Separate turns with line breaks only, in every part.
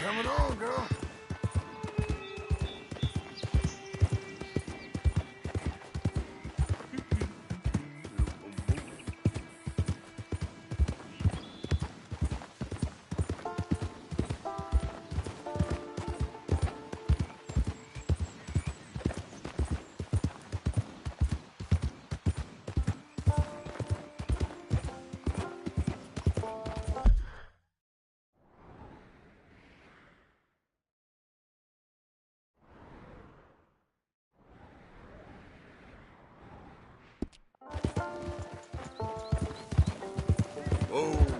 Coming on, girl. Oh.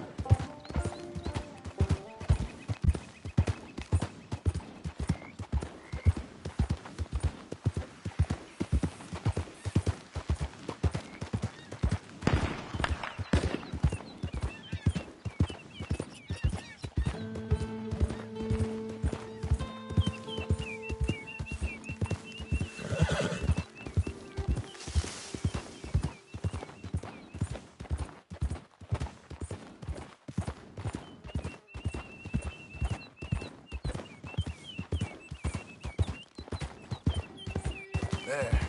There.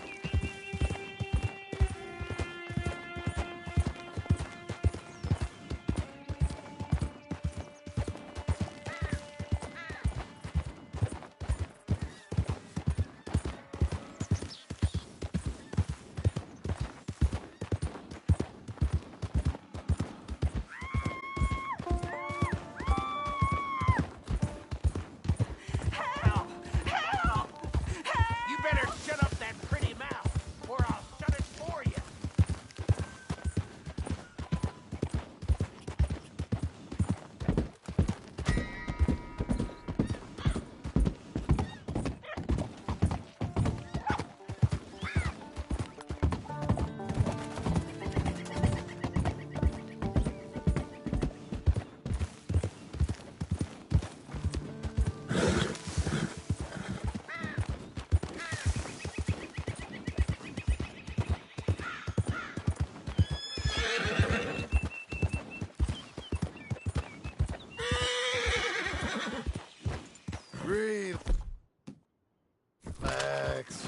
Breathe. Relax.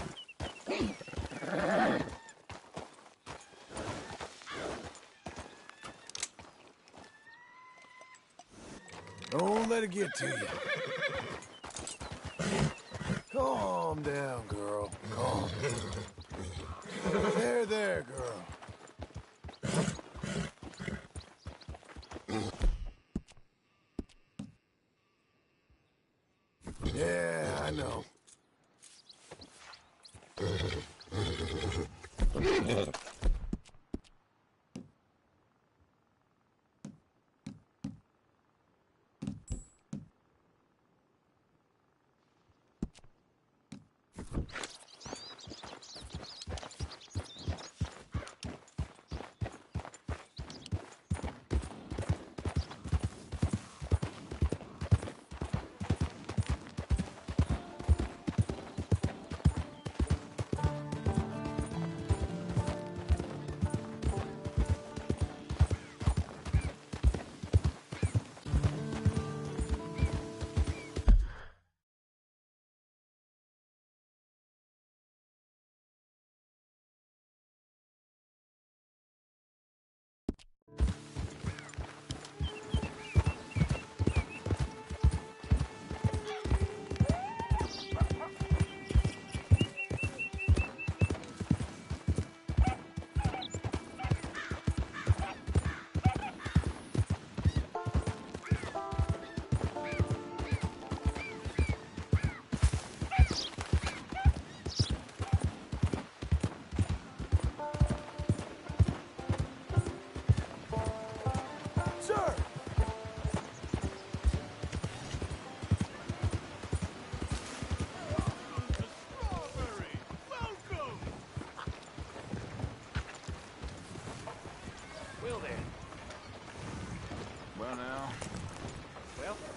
Don't let it get to you. Calm down, girl. Calm. There, girl. Yeah, I know.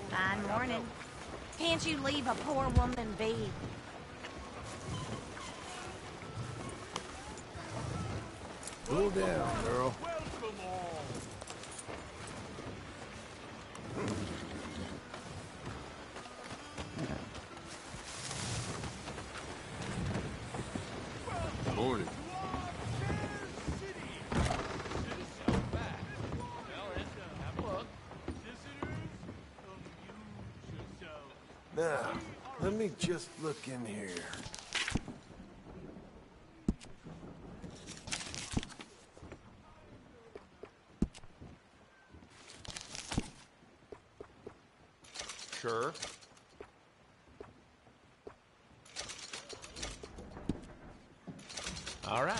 Fine morning. Can't you leave a poor woman be?
Cool down, girl. Now, let me just look in here.
Sure. All right.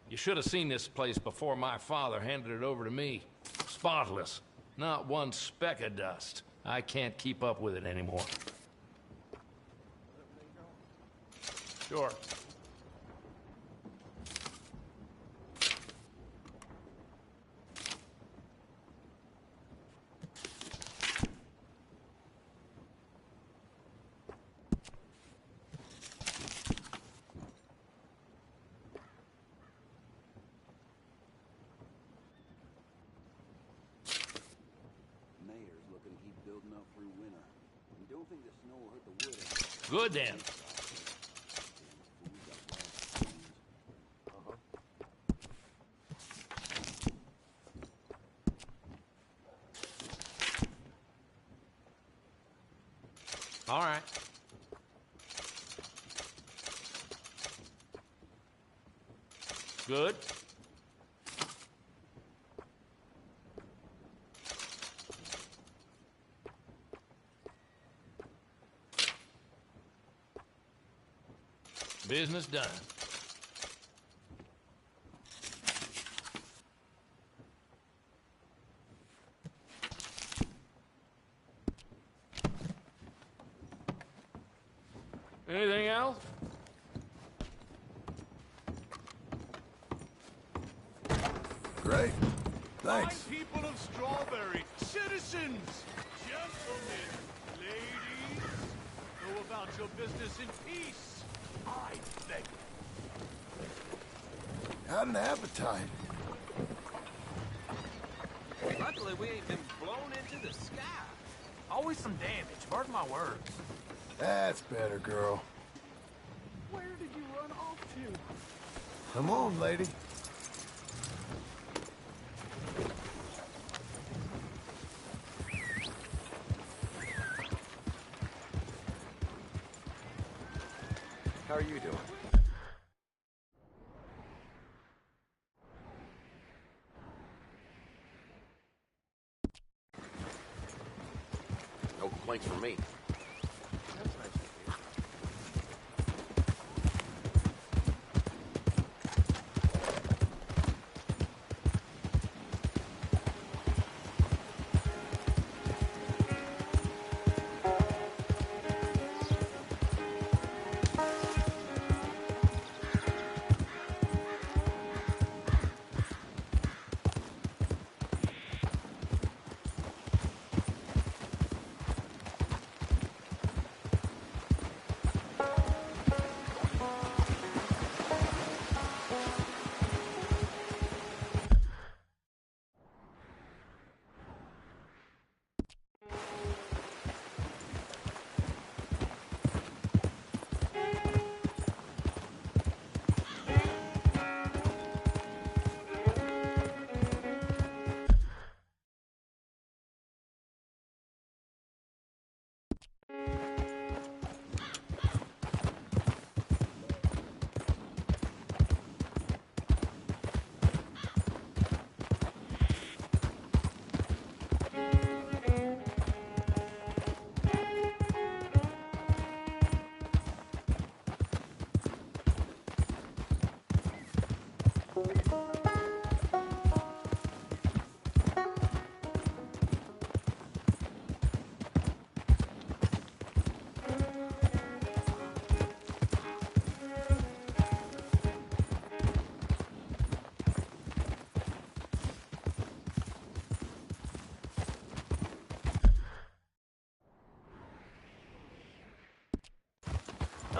You should have seen this place before my father handed it over to me. Spotless. Not one speck of dust. I can't keep up with it anymore. Sure. Good then. All right. Good. Business done. Anything else?
Great. Thanks.
Fine people of Strawberry, citizens, gentlemen, ladies, go about your business in peace. I beg you.
Got an appetite.
Luckily, we ain't been blown into the sky.
Always some damage, mark my words.
That's better, girl.
Where did you run off to?
Come on, lady.
How are you doing? No complaints from me.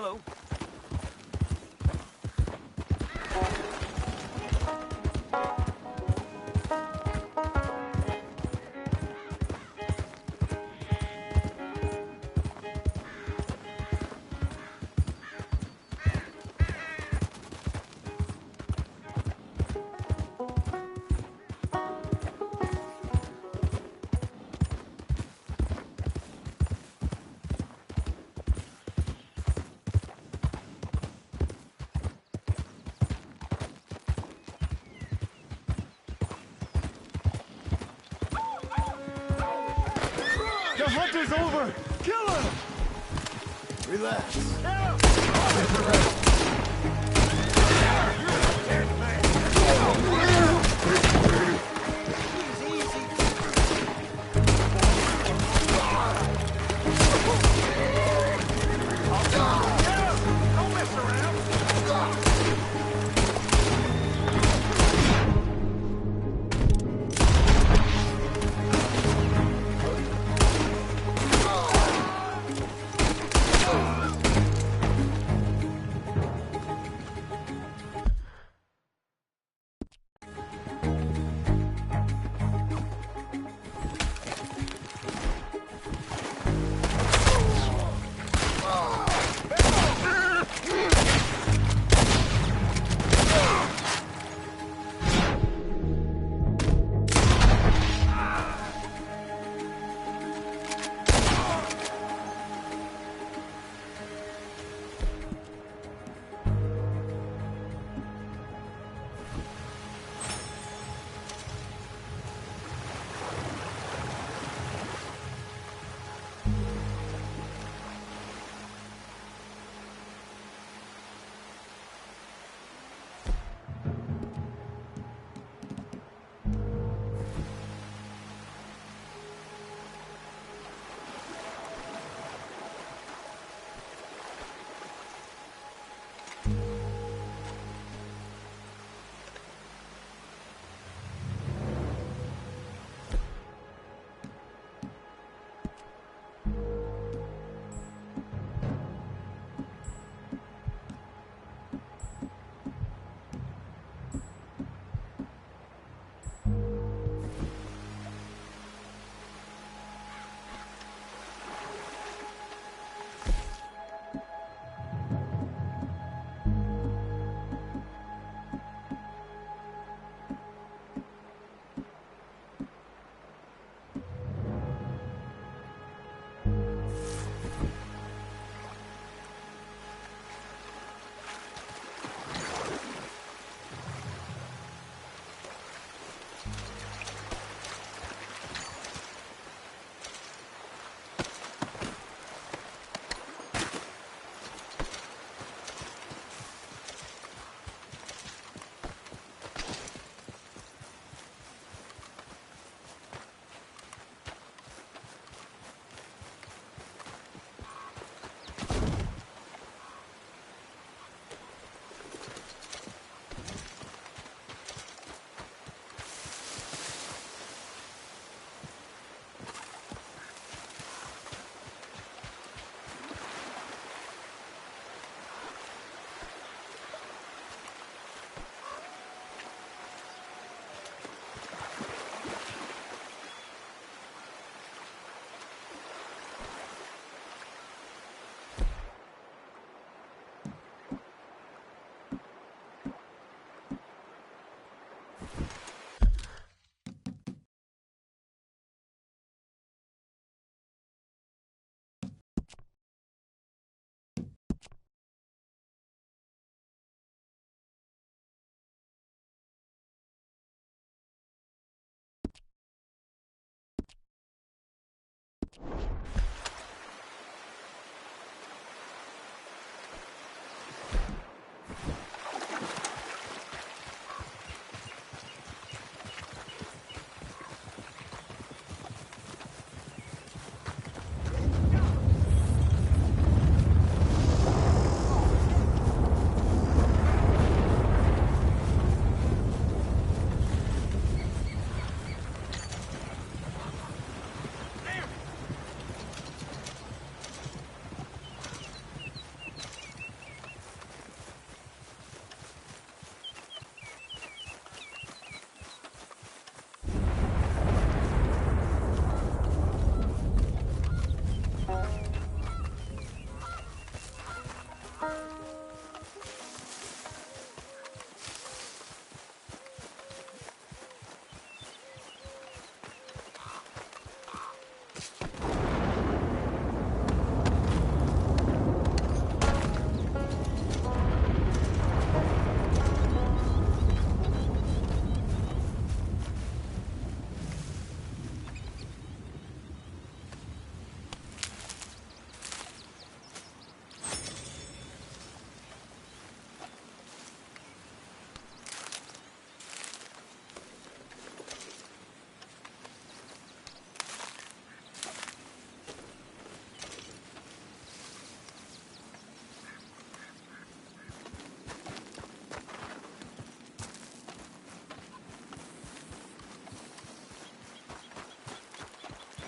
Hello.
The hunt is over! Kill him!
Relax.
Don't mess around.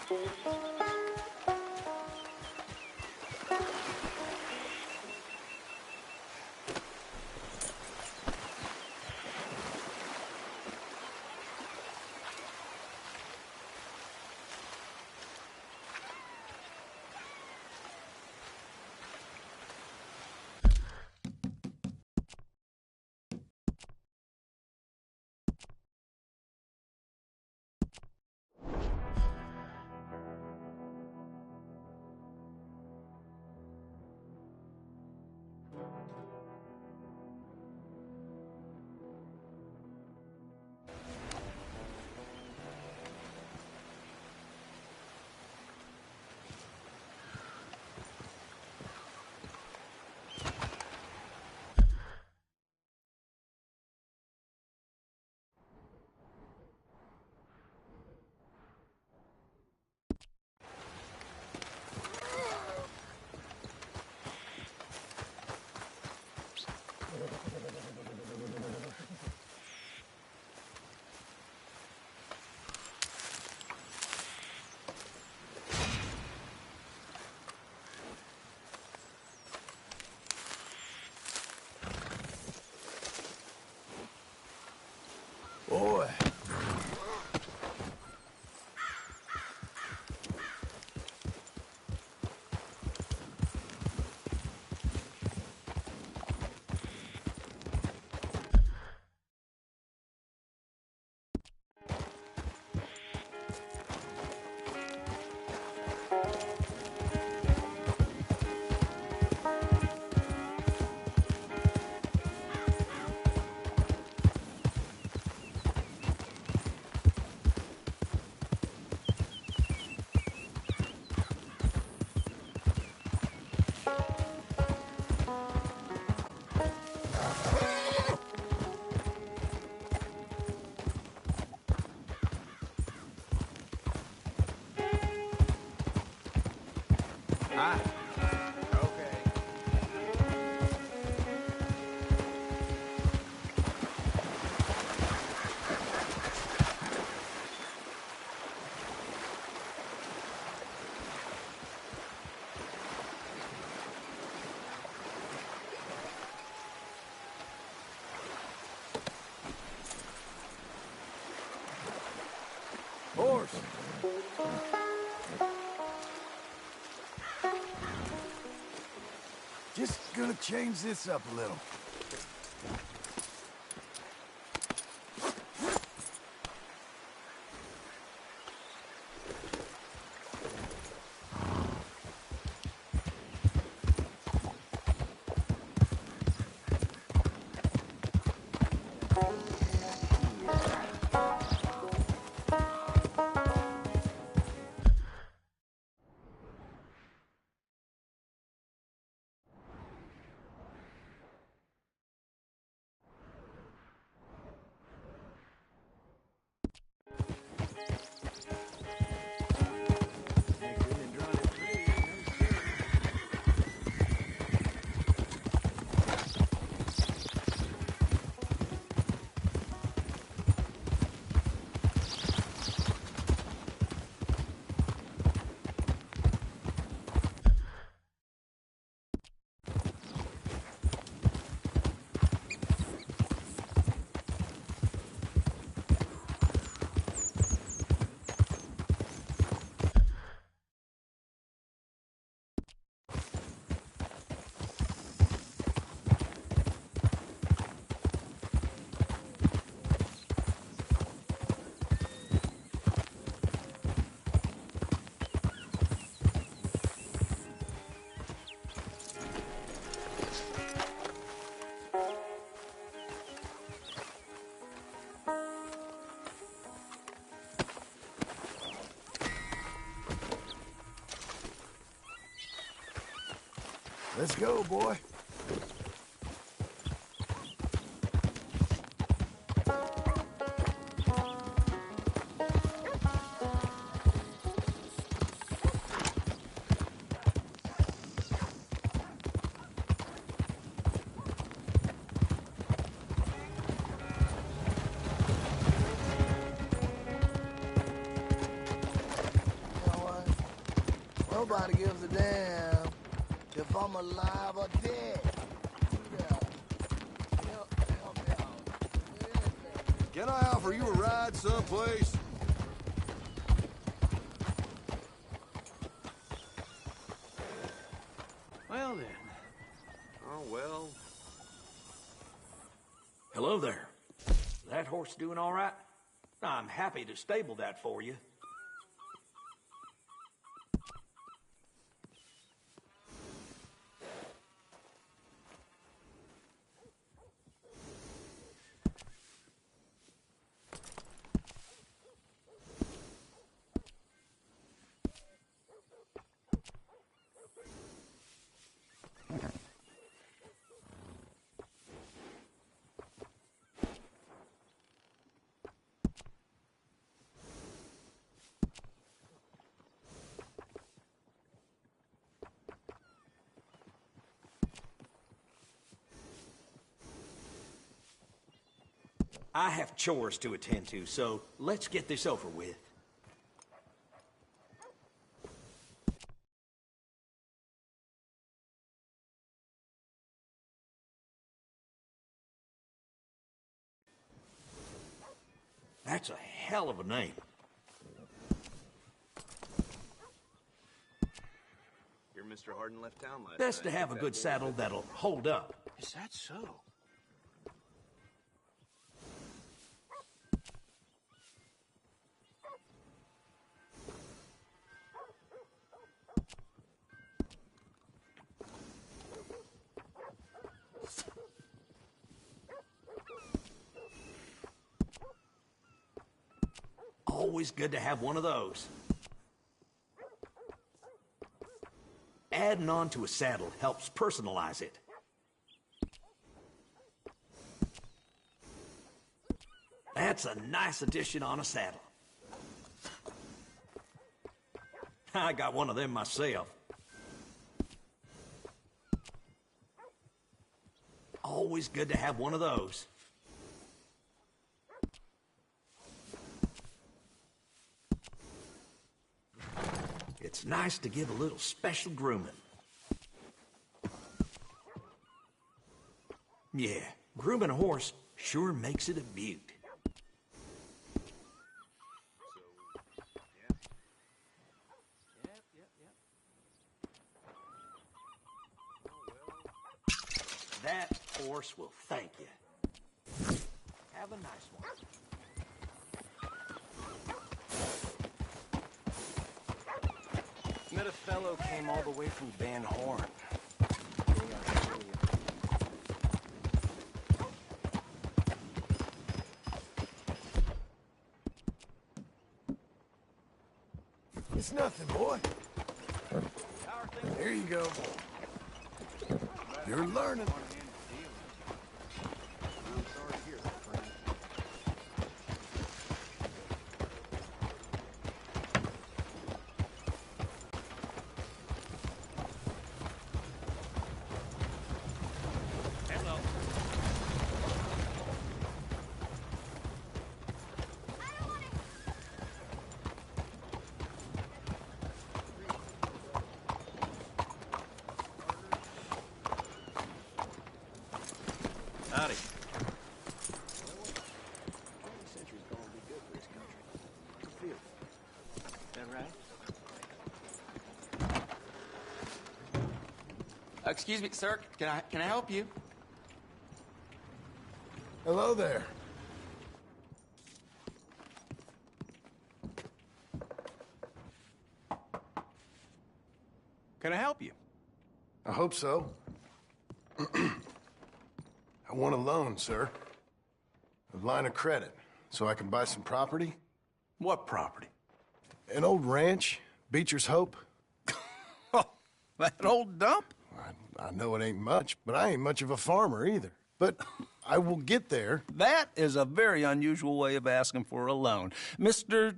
Boy. Horse. Just gonna change this up a little. Let's go, boy. Nobody gives a damn if I'm alive or dead. Help me out.
Can I offer you a ride someplace?
Well then.
Oh, well.
Hello there. That horse doing all right? I'm happy to stable that for you. I have chores to attend to, so let's get this over with. That's a hell of a name.
Your Mr. Harden left town last
Best to
night.
have a good saddle that'll hold up.
Is that so?
Always good to have one of those. Adding on to a saddle helps personalize it. That's a nice addition on a saddle. I got one of them myself. Always good to have one of those. It's nice to give a little special grooming. Yeah, grooming a horse sure makes it a beaut. That horse will thank you. Have a nice one.
Met a fellow came all the way from Van Horn.
It's nothing, boy. There you go. You're learning.
Howdy. That right?
Excuse me, sir. Can I help you?
Hello there.
Can I help you?
I hope so. I want a loan, sir. A line of credit, so I can buy some property.
What property?
An old ranch, Beecher's Hope.
Oh, that old dump?
I know it ain't much, but I ain't much of a farmer either. But I will get there.
That is a very unusual way of asking for a loan. Mr.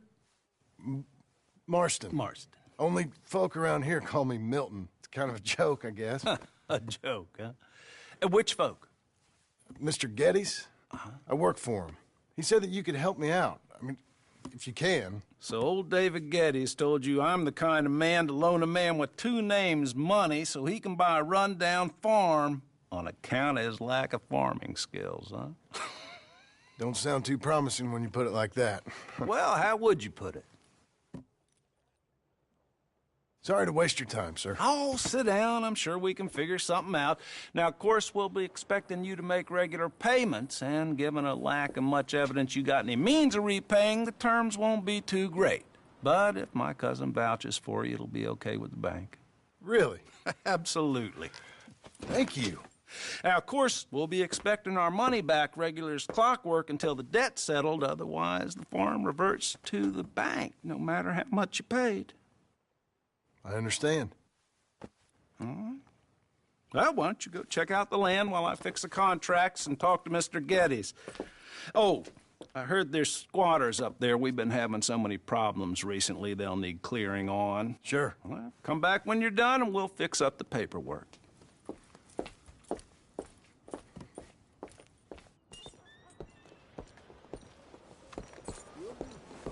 Marston.
Marston.
Only folk around here call me Milton. It's kind of a joke, I guess.
A joke, huh? And which folk?
Mr. Geddes. I work for him. He said that you could help me out. I mean, if you can.
So old David Geddes told you I'm the kind of man to loan a man with two names money so he can buy a rundown farm on account of his lack of farming skills, huh?
Don't sound too promising when you put it like that.
Well, how would you put it?
Sorry to waste your time, sir.
Oh, sit down. I'm sure we can figure something out. Now, of course, we'll be expecting you to make regular payments, and given a lack of much evidence you got any means of repaying, the terms won't be too great. But if my cousin vouches for you, it'll be okay with the bank.
Really?
Absolutely.
Thank you.
Now, of course, we'll be expecting our money back regular as clockwork until the debt's settled. Otherwise, the farm reverts to the bank, no matter how much you paid.
I understand.
All right. Well, why don't you go check out the land while I fix the contracts and talk to Mr. Geddes. Oh, I heard there's squatters up there. We've been having so many problems recently they'll need clearing on.
Sure.
Well, come back when you're done and we'll fix up the paperwork.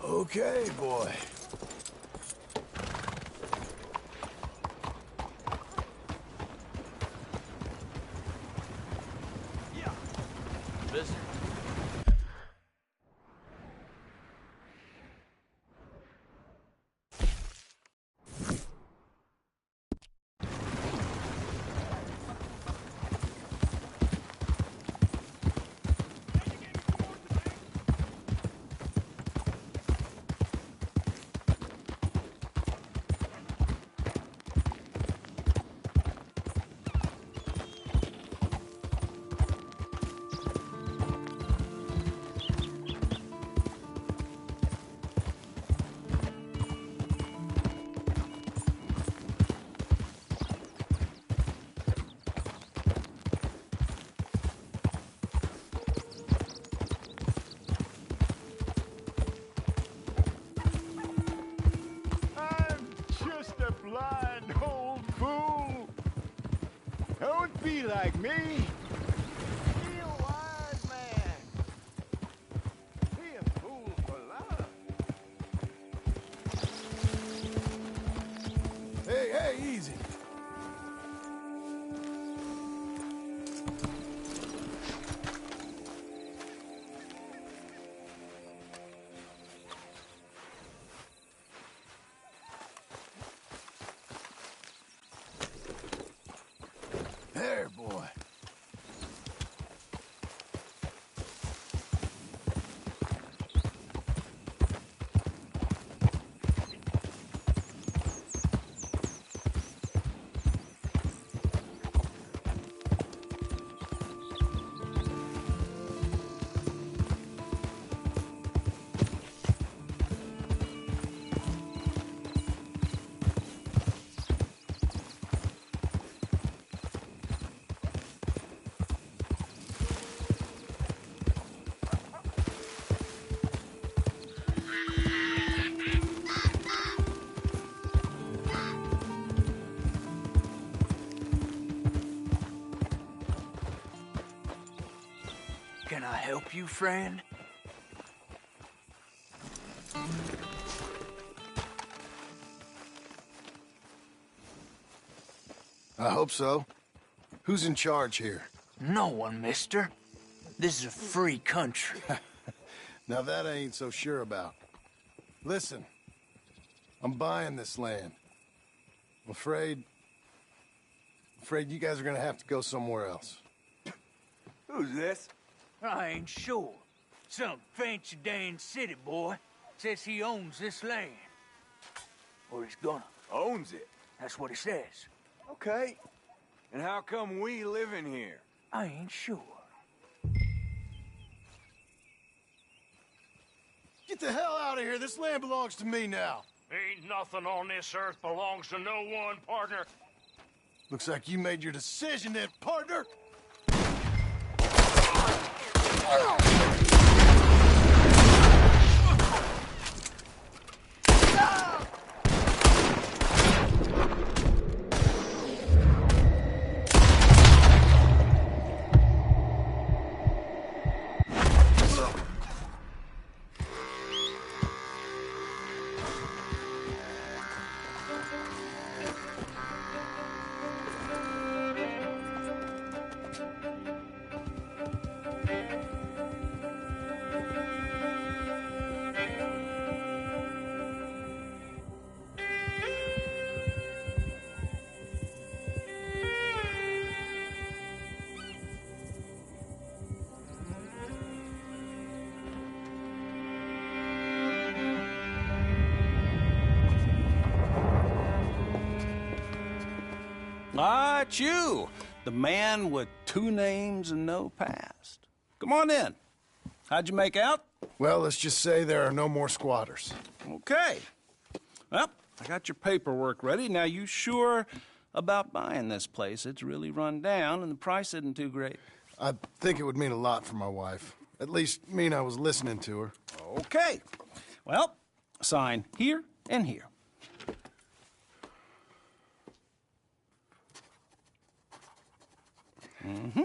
Okay, boy.
Visitor.
Blind old fool. Don't be like me. Be a wise man. Be a fool for love.
Hey, easy. There, boy.
Can I help you, friend?
I hope so. Who's in charge here?
No one, mister. This is a free country.
Now that I ain't so sure about. Listen, I'm buying this land. I'm afraid you guys are gonna have to go somewhere else.
Who's this?
I ain't sure. Some fancy Dan city boy says he owns this land. Or he's gonna.
Owns it.
That's what he says.
Okay. And how come we live in here?
I ain't sure.
Get the hell out of here. This land belongs to me now.
Ain't nothing on this earth belongs to no one, partner.
Looks like you made your decision then, partner.
Ah, it's you, the man with 2 names and no past. Come on in. How'd you make out?
Well, let's just say there are no more squatters.
Okay. Well, I got your paperwork ready. Now, you sure about buying this place? It's really run down, and the price isn't too great.
I think it would mean a lot for my wife. At least mean I was listening to her.
Okay. Well, sign here and here. Mm-hmm.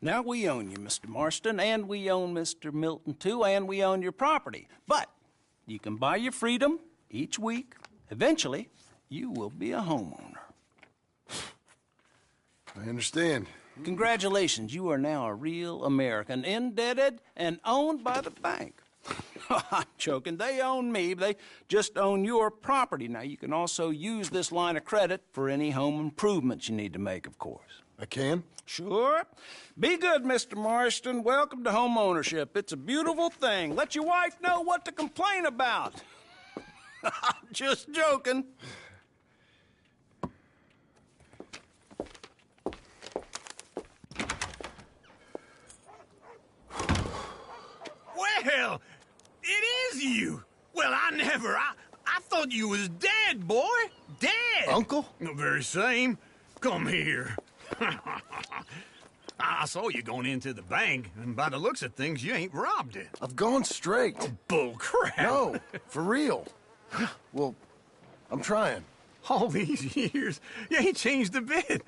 Now, we own you, Mr. Marston, and we own Mr. Milton, too, and we own your property. But you can buy your freedom each week. Eventually, you will be a homeowner.
I understand.
Congratulations, you are now a real American, indebted and owned by the bank. I'm joking. They own me. They just own your property. Now, you can also use this line of credit for any home improvements you need to make, of course.
I can?
Sure. Be good, Mr. Marston. Welcome to home ownership. It's a beautiful thing. Let your wife know what to complain about. Just joking.
Well, it is you. Well, I thought you was dead, boy. Dead.
Uncle?
The very same. Come here. I saw you going into the bank, and by the looks of things, you ain't robbed it.
I've gone straight.
Bull crap.
No, for real. Well, I'm trying.
All these years, you ain't changed a bit.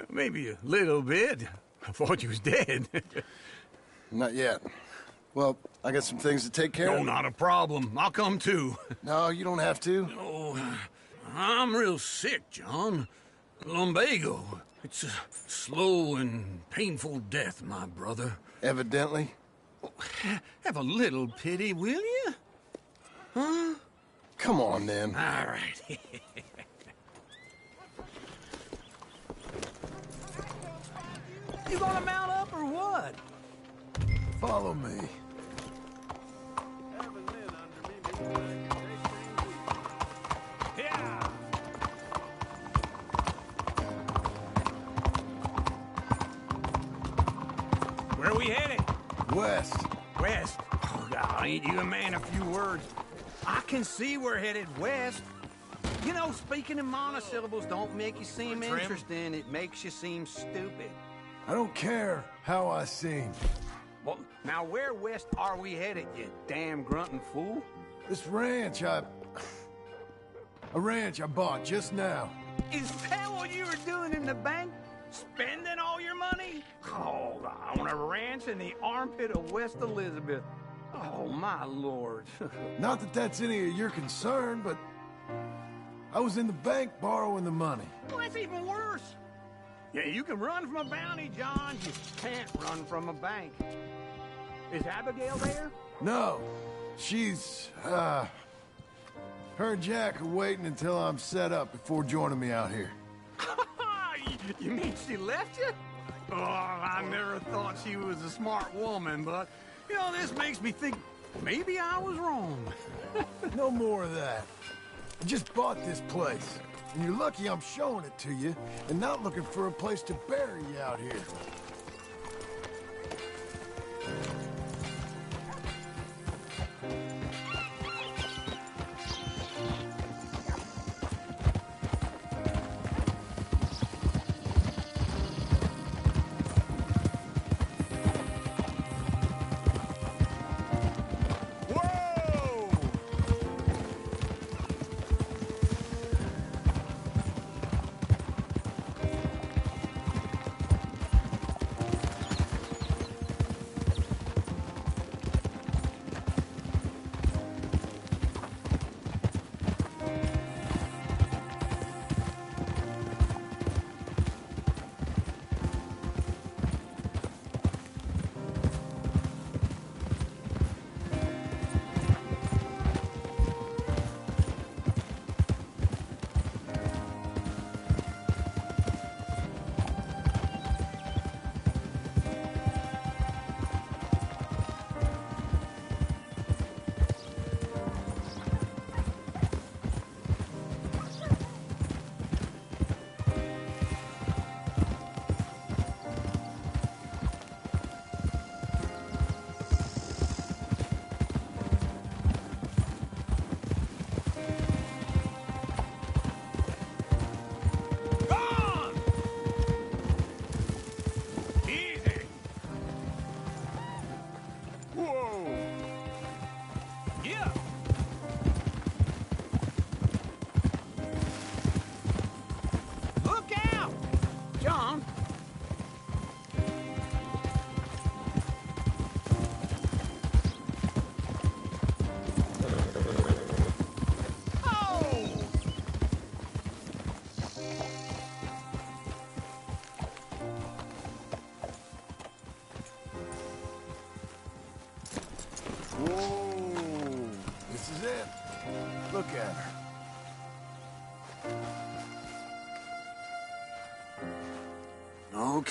Maybe a little bit. I thought you was dead.
Not yet. Well, I got some things to take care of.
No, not a problem. I'll come too.
No, you don't have to.
Oh, I'm real sick, John. Lumbago. It's a slow and painful death, my brother.
Evidently.
Have a little pity, will you? Huh?
Come on, then.
All right.
You gonna mount up or what?
Follow me.
Yeah. Where are we headed?
West.
West. Oh, God, ain't you a man of few words? I can see we're headed west. You know, speaking in monosyllables don't make you seem interesting. It makes you seem stupid.
I don't care how I seem.
Well, now where west are we headed, you damn grunting fool?
This ranch I bought just now.
Is that what you were doing in the bank? Spending all your money? Oh, on a ranch in the armpit of West Elizabeth. Oh, my lord.
Not that that's any of your concern, but I was in the bank borrowing the money.
Well, that's even worse. Yeah, you can run from a bounty, John. You can't run from a bank. Is Abigail there?
No, she's, her and Jack are waiting until I'm set up before joining me out here.
You mean she left you? Oh, I never thought she was a smart woman, but, you know, this makes me think maybe I was wrong.
No more of that. I just bought this place, and you're lucky I'm showing it to you and not looking for a place to bury you out here.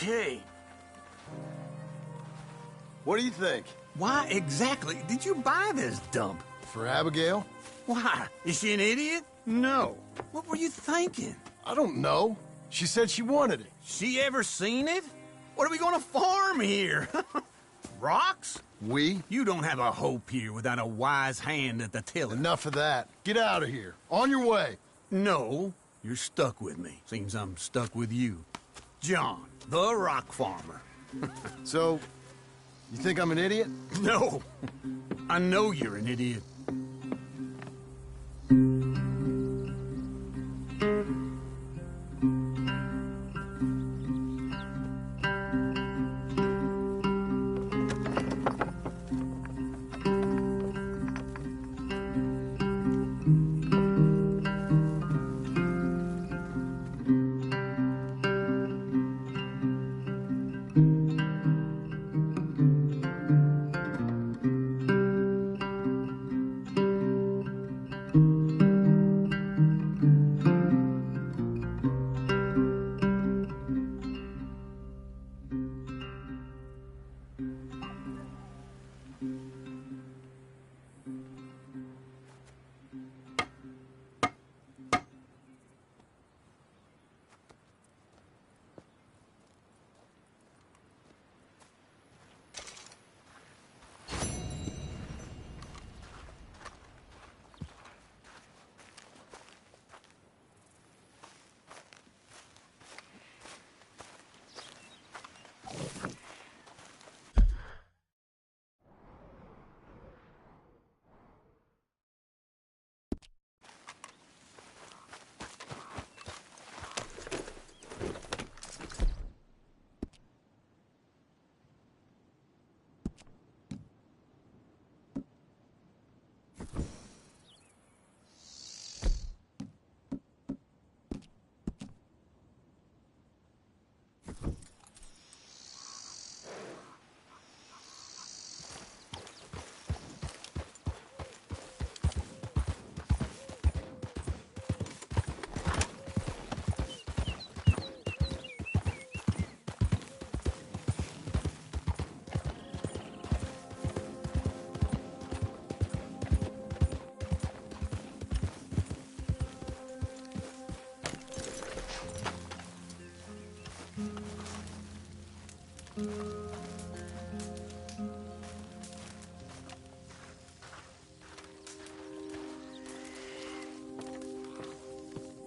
Okay.
What do you think?
Why exactly did you buy this dump?
For Abigail?
Why? Is she an idiot? No. What were you thinking?
I don't know. She said she wanted it.
She ever seen it? What are we gonna farm here? Rocks?
We?
You don't have a hope here without a wise hand at the tiller.
Enough of that. Get out of here. On your way.
No, you're stuck with me. Seems I'm stuck with you. John, the rock farmer.
So, you think I'm an idiot?
No. I know you're an idiot.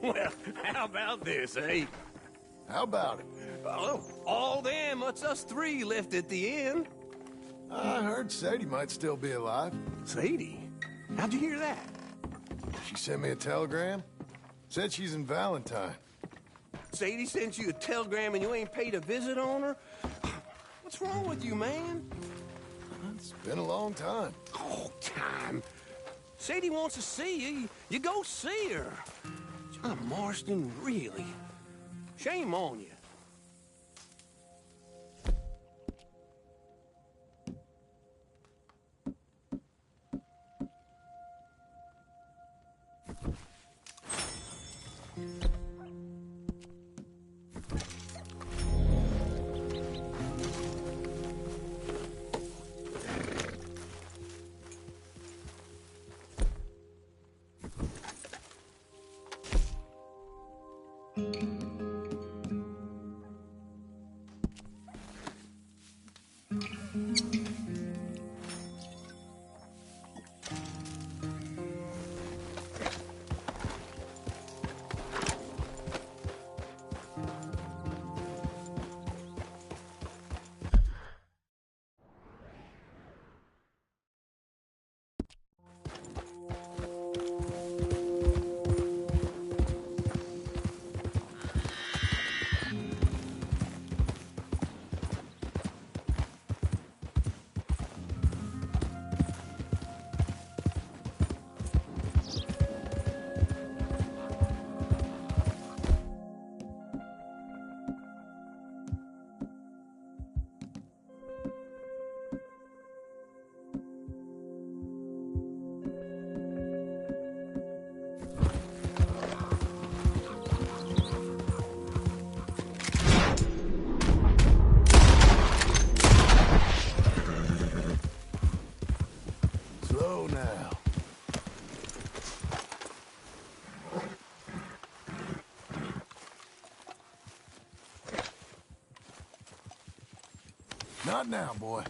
Well, how about this, eh?
How about it?
Oh, all them, it's us three left at the end.
I heard Sadie might still be alive.
Sadie? How'd you hear that?
She sent me a telegram. Said she's in Valentine.
Sadie sent you a telegram and you ain't paid a visit on her? What's wrong with you, man?
It's been a long time.
Oh, time. Sadie wants to see you. You go see her. John Marston, really? Shame on you.
Not now, boy.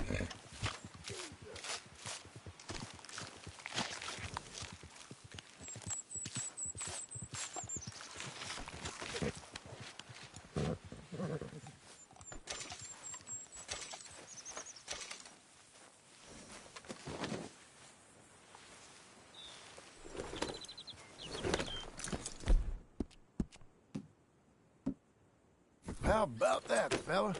How about that, fella?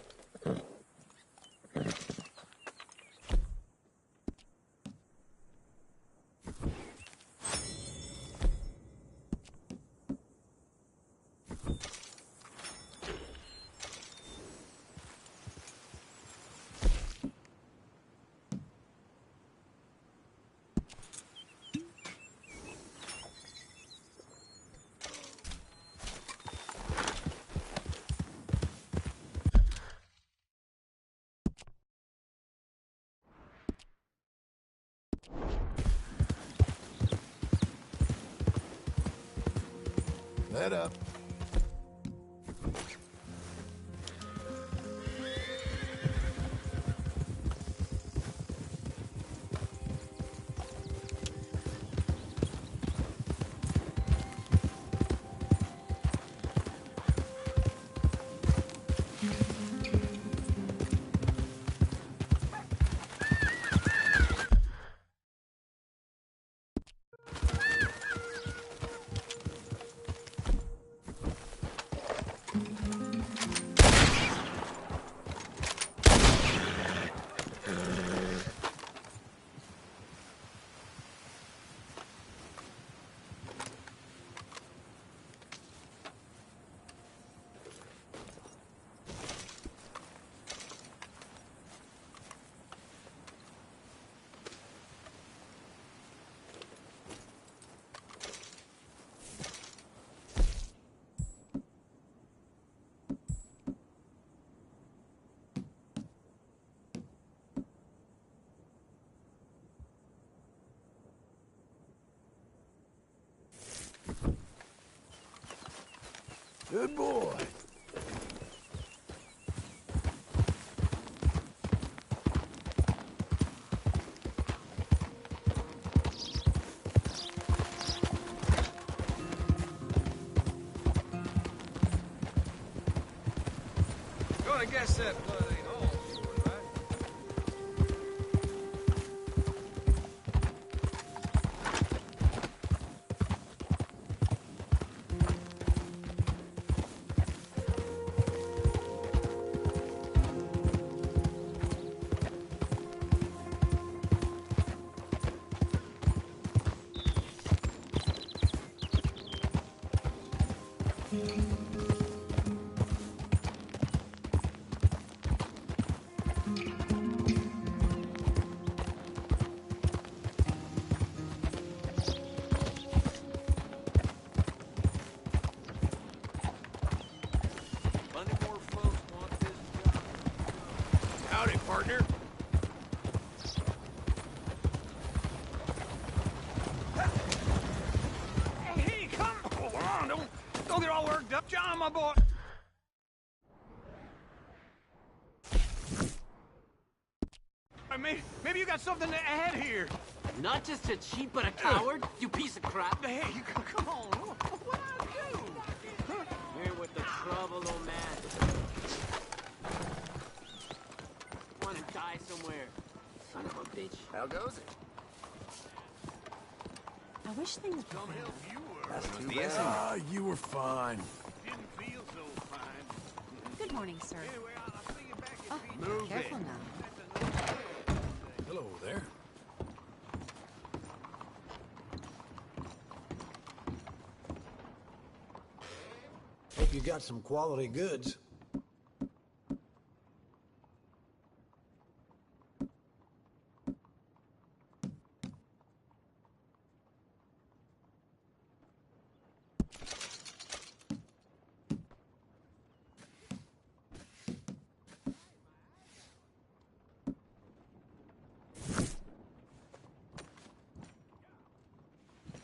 Head up. Good boy.
Gonna guess that blood ain't all yours, right? Plenty more folks want this job.
Howdy, partner.
Hey, come on! Don't get all worked up, John, my boy. Maybe you got something to add here.
Not just a cheat, but a coward, you piece of crap.
Hey, come on. What I do?
Here with the trouble, old man. Want to die somewhere. Son of a bitch.
How goes it?
I wish things were
Some help you were.
That's too
the
bad.
Ah, you were fine.
Didn't feel so fine.
Good morning, sir.
Anyway, I'll see you back at
Oh,
Pete. Move
careful
it.
now.
Hello there.
Hope you got some quality goods.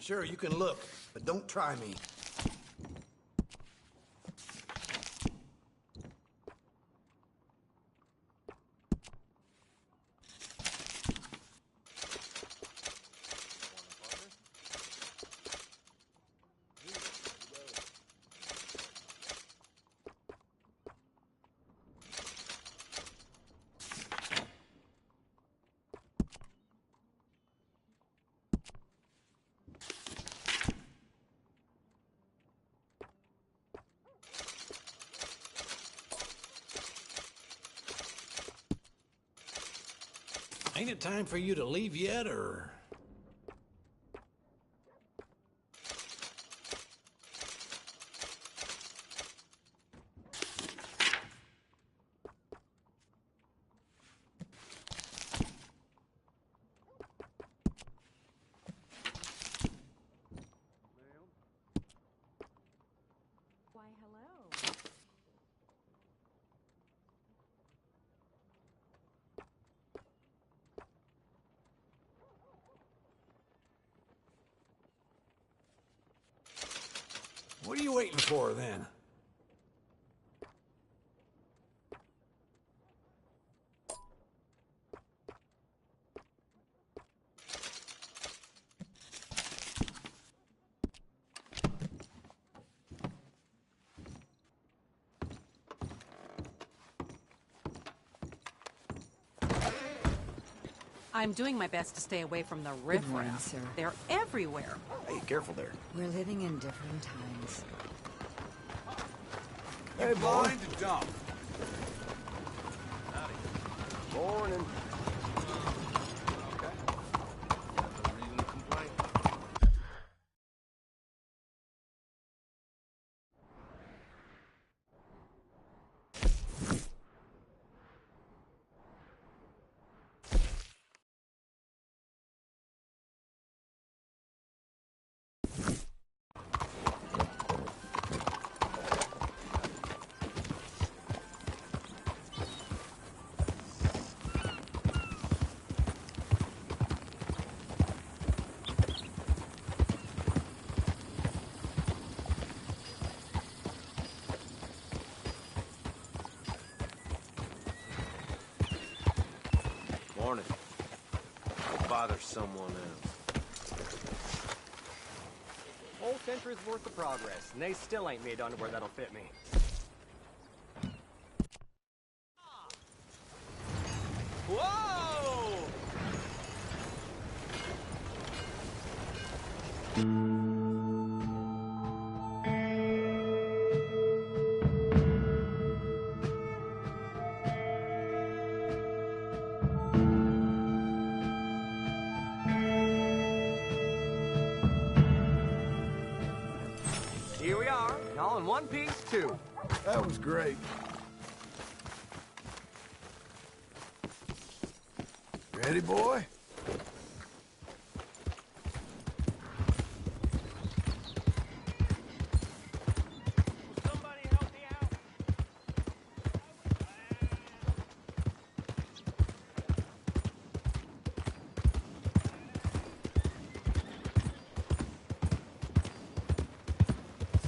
Sure, you can look, but don't try me. Ain't it time for you to leave yet, or...?
Why, hello.
What are you waiting for, then?
I'm doing my best to stay away from the riffraff.
sir.
They're everywhere.
Hey, careful there. We're living in different times.
Hey, boy. To dump.
Morning.
Morning. I'll bother someone else.
Whole century's worth of progress, and they still ain't made underwear that'll fit me. Whoa! Here we are, and all in one piece, too.
That was great. Ready, boy?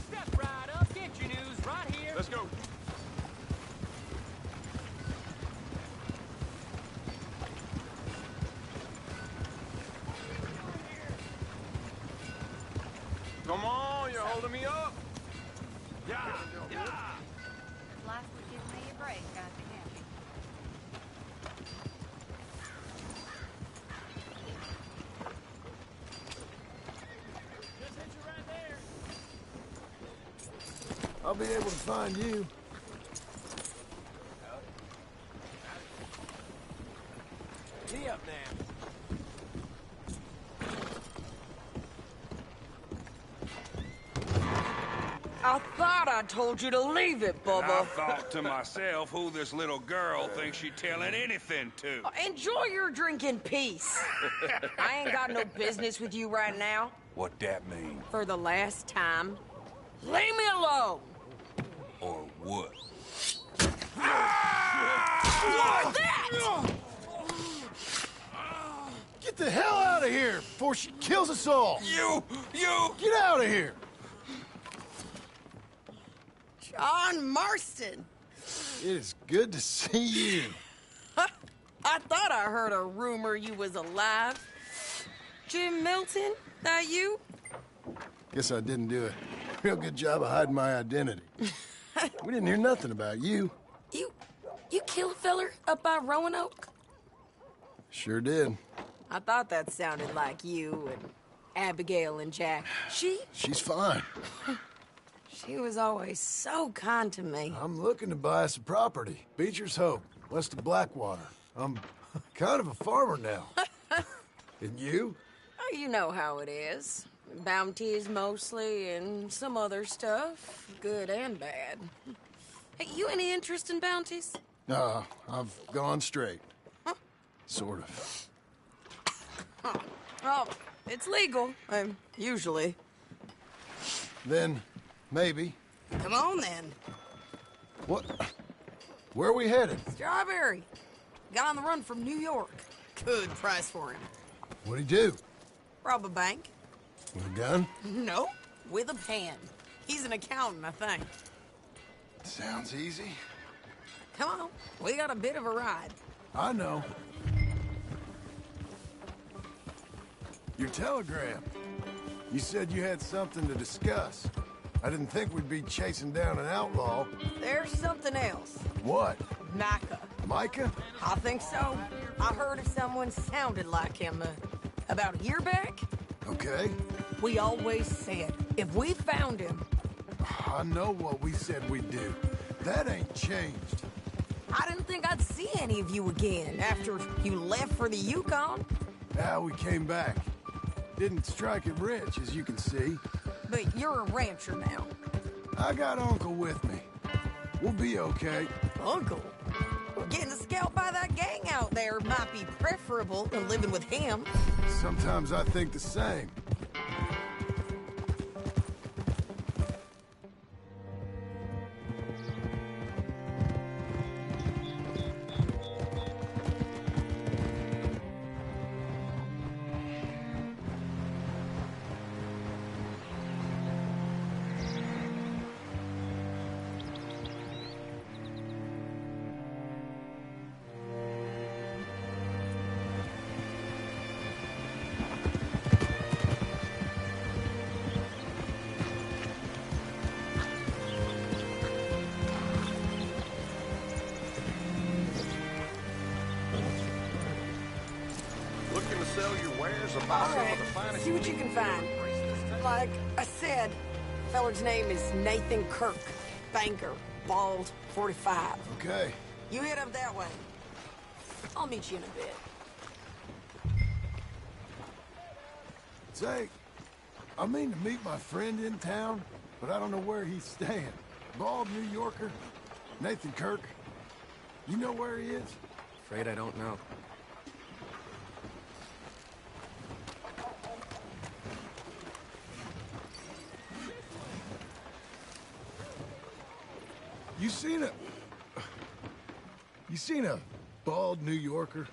Step right up, get your news right here.
Let's go.
Come on, you're holding me up. Yeah, yeah.
Life would give me a break, I think.
Just hit you right there.
I'll be able to find you.
Giddy up now.
I thought I told you to leave it,
And I
Bubba.
thought to myself who this little girl thinks she telling anything to.
Enjoy your drink in peace. I ain't got no business with you right now.
What that mean?
For the last time, leave me alone.
Or what?
What's that?
Get the hell out of here before she kills us all!
You!
Get out of here!
John Marston.
It is good to see you.
I thought I heard a rumor you was alive. Jim Milton, that you?
Guess I didn't do a real good job of hiding my identity. We didn't hear nothing about you.
You killed a feller up by Roanoke?
Sure did.
I thought that sounded like you and Abigail and Jack.
She's fine.
She was always so kind to me.
I'm looking to buy us a property. Beecher's Hope, west of Blackwater. I'm
Kind of a farmer now. And you?
Oh, you know how it is. Bounties mostly, and some other stuff, good and bad. Hey, you any interest in bounties?
I've gone straight. Sort of.
Oh, it's legal, usually.
Then, maybe.
Come on, then.
What? Where are we headed?
Strawberry. Got on the run from New York. Good price for him.
What'd he do?
Rob a bank.
With a gun?
No, with a pen. He's an accountant, I think.
Sounds easy.
Come on, we got a bit of a ride.
I know. Your telegram. You said you had something to discuss. I didn't think we'd be chasing down an outlaw.
There's something else.
What?
Micah.
Micah?
I think so. I heard of someone sounded like him about a year back.
Okay.
We always said, if we found him...
I know what we said we'd do. That ain't changed.
I didn't think I'd see any of you again after you left for the Yukon.
Now we came back. Didn't strike it rich, as you can see.
But you're a rancher now.
I got Uncle with me. We'll be okay.
Uncle? Getting scalped by that gang out there might be preferable to living with him.
Sometimes I think the same.
Looking to sell your wares or buy
All
some
right,
of the finest...
see what you can find. Like I said, feller's name is Nathan Kirk. Banker, bald, 45.
Okay.
You head up that way. I'll meet you in a bit.
Say, I mean to meet my friend in town, but I don't know where he's staying. Bald New Yorker, Nathan Kirk. You know where he is?
Afraid I don't know.
You seen a bald New Yorker,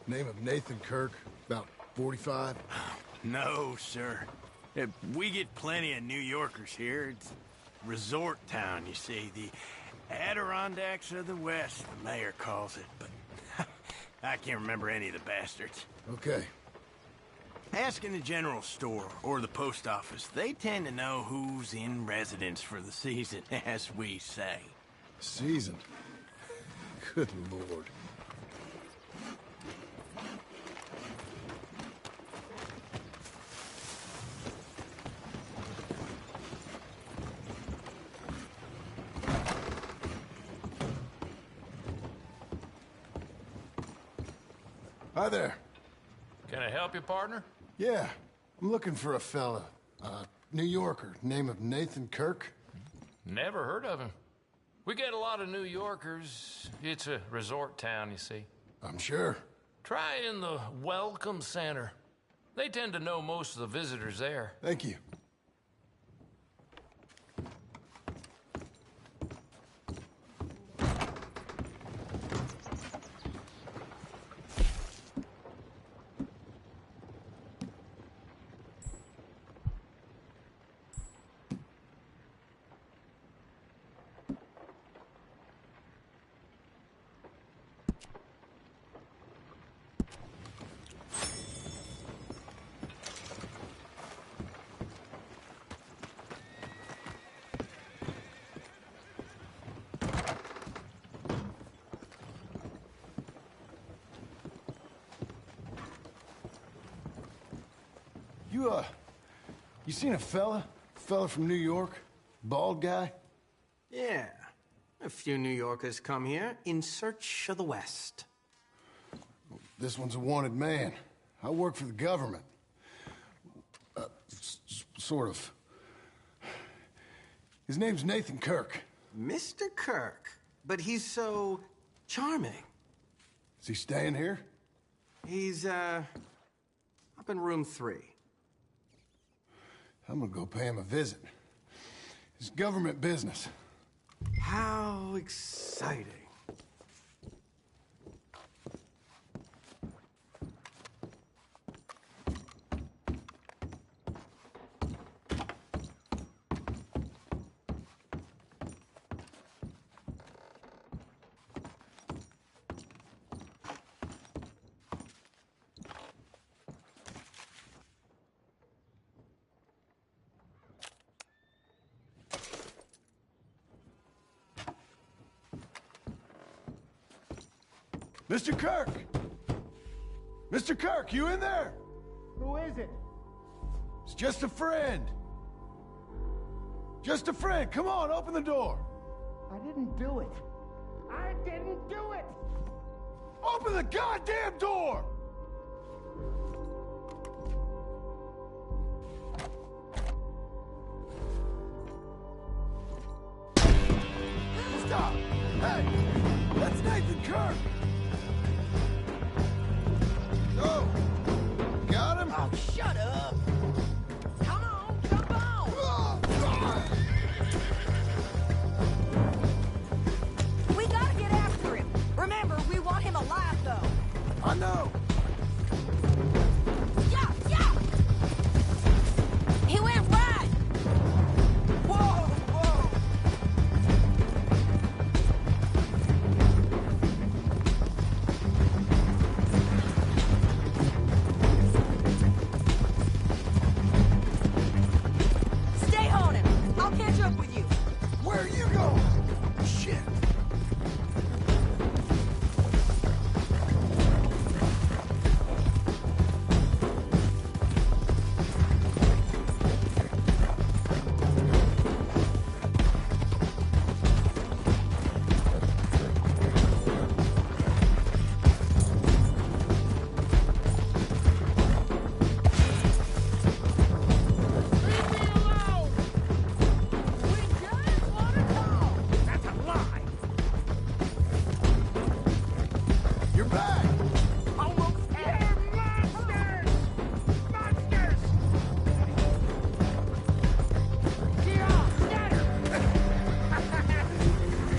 name of Nathan Kirk, about 45?
No, sir. We get plenty of New Yorkers here. It's resort town, you see. The Adirondacks of the West, the mayor calls it, but I can't remember any of the bastards.
Okay.
Ask in the general store or the post office. They tend to know who's in residence for the season, as we say.
Season? Good Lord. Hi there.
Can I help you, partner?
Yeah, I'm looking for a fella. New Yorker, name of Nathan Kirk.
Never heard of him. We get a lot of New Yorkers. It's a resort town, you see.
I'm sure.
Try in the Welcome Center. They tend to know most of the visitors there.
Thank you. You seen a fella? Fella from New York? Bald guy?
Yeah. A few New Yorkers come here in search of the West.
This one's a wanted man. I work for the government. Sort of. His name's Nathan Kirk.
Mr. Kirk? But he's so charming.
Is he staying here?
He's, up in room 3.
I'm gonna go pay him a visit. It's government business.
How exciting.
Mr. Kirk! Mr. Kirk, you in there?
Who is it?
It's just a friend. Just a friend. Come on, open the door.
I didn't do it. I didn't do it!
Open the goddamn door! Stop! Hey! That's Nathan Kirk! Oh! Got him?
Oh, shut up! Come on, jump on! We gotta get after him. Remember, we want him alive, though.
I know!
Yeah, yeah! He went right! Whoa, whoa! Stay on him. I'll catch up with you.
Where are you going? Shit!
That's a lie!
You're back!
Almost there! Monsters! Monsters! Yeah, scatter!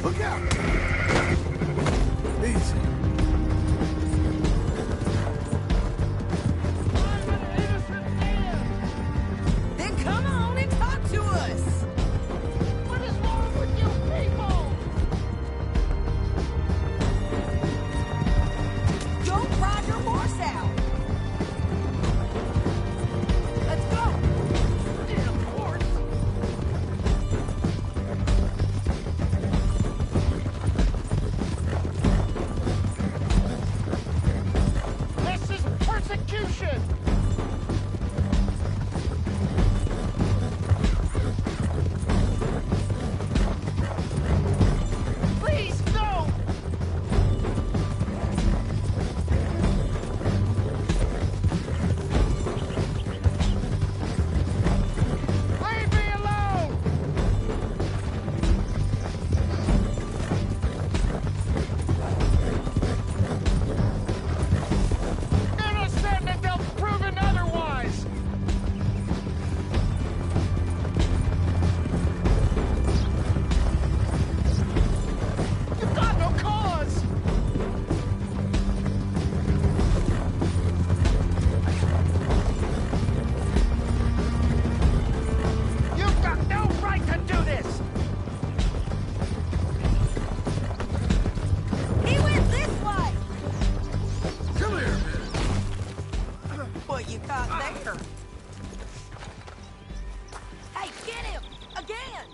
Look out! Easy.
Then come on and talk to us.
What is wrong with you people?
Don't ride your horse out. Let's go.
Damn horse! This is persecution! Please, no! Leave me alone! Innocent until proven otherwise! You've got no cause! You've got no right to do this!
He went this way.
Come here, man.
What you caught there? Hey, get him! Again!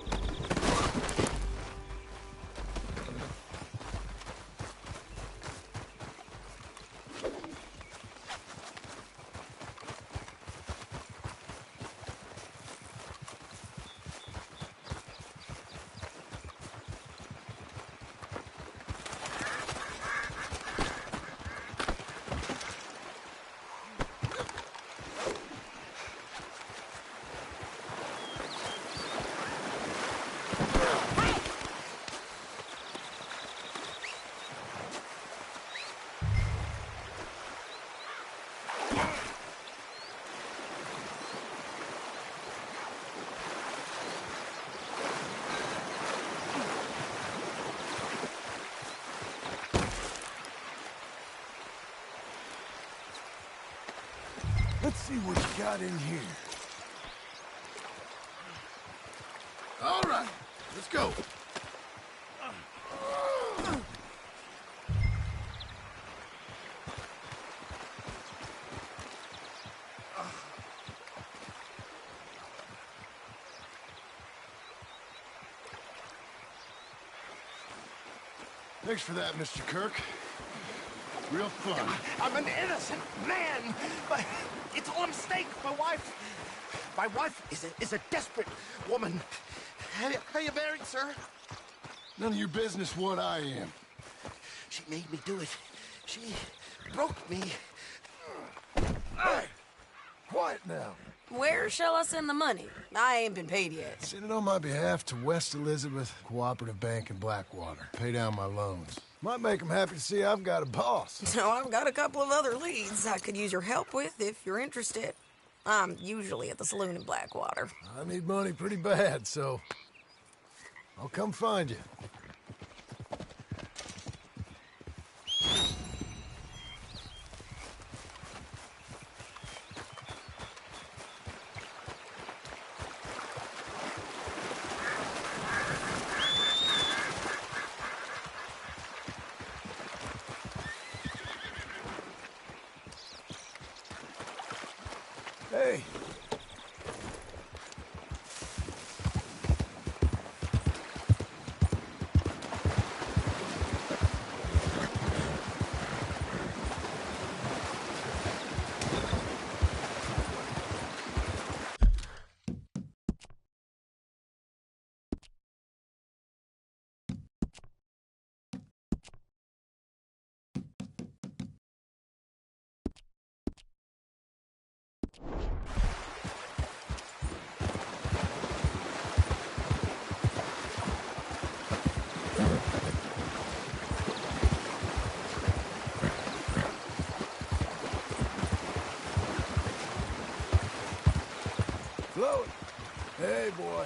Let's see what you got in here. All right, let's go. Thanks for that, Mr. Kirk. Real fun.
I'm an innocent man, but it's all a mistake. My wife is a desperate woman. Are you married, sir?
None of your business what I am.
She made me do it. She broke me.
Hey, quiet now.
Where shall I send the money? I ain't been paid yet.
Send it on my behalf to West Elizabeth Cooperative Bank in Blackwater. Pay down my loans. Might make them happy to see I've got a boss.
So I've got a couple of other leads I could use your help with if you're interested. I'm usually at the saloon in Blackwater.
I need money pretty bad, so I'll come find you. Hey. Chloe. Hey, boy.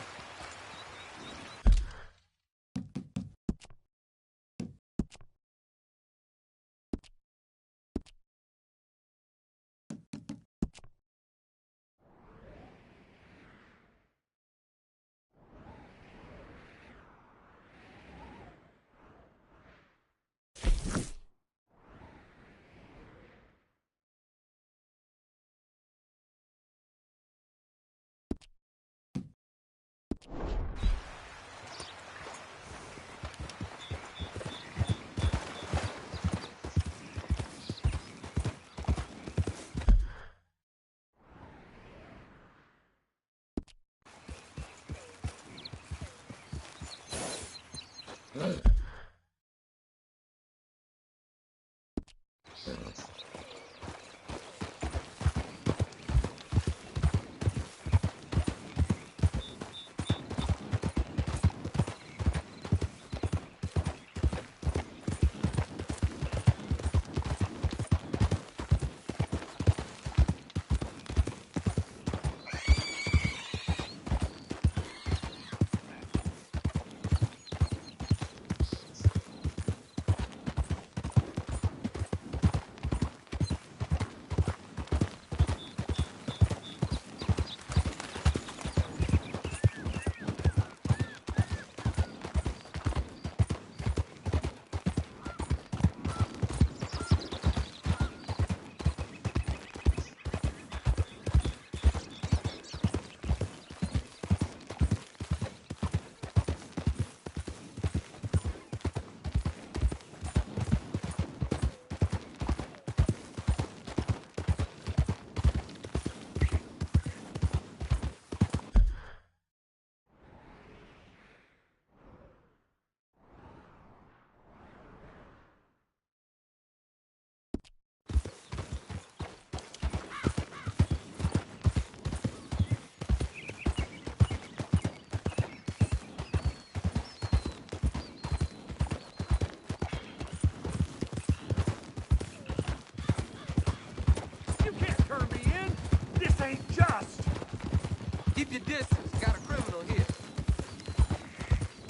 Keep your distance. Got a criminal here.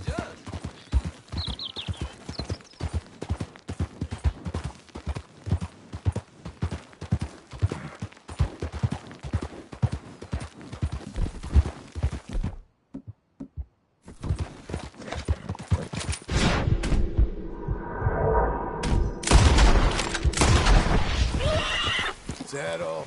Judge.
Is that all?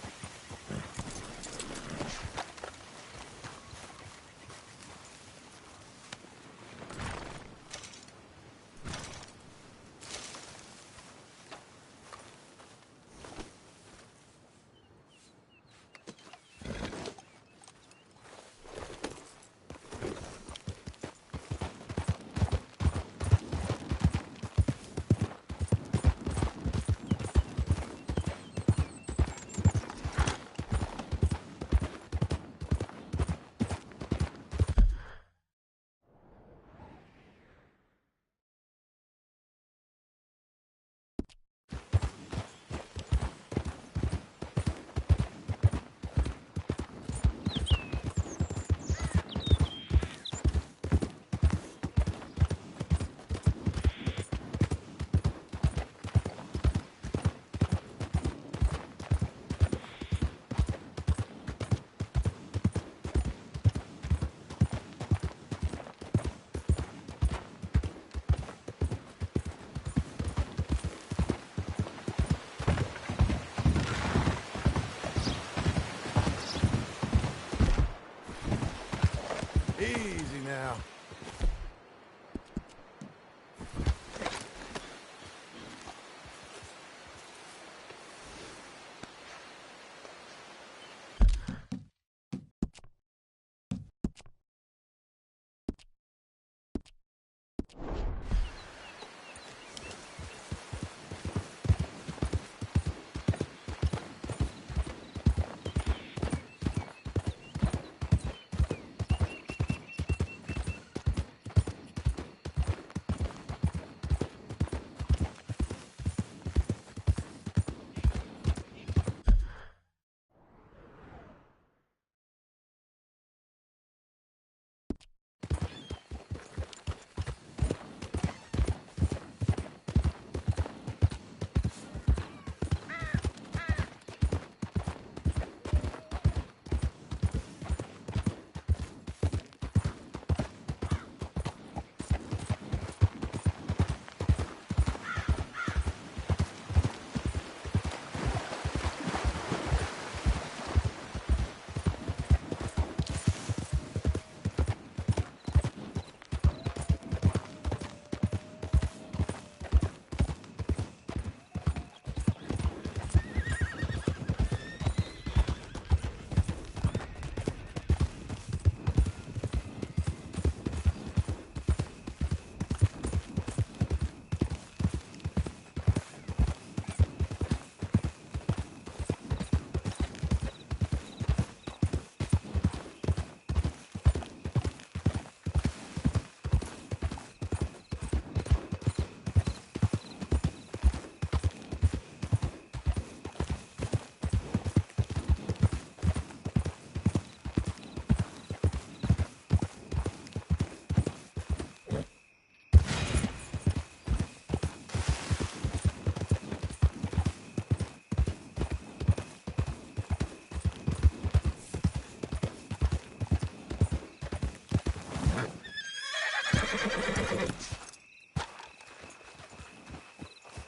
Easy now.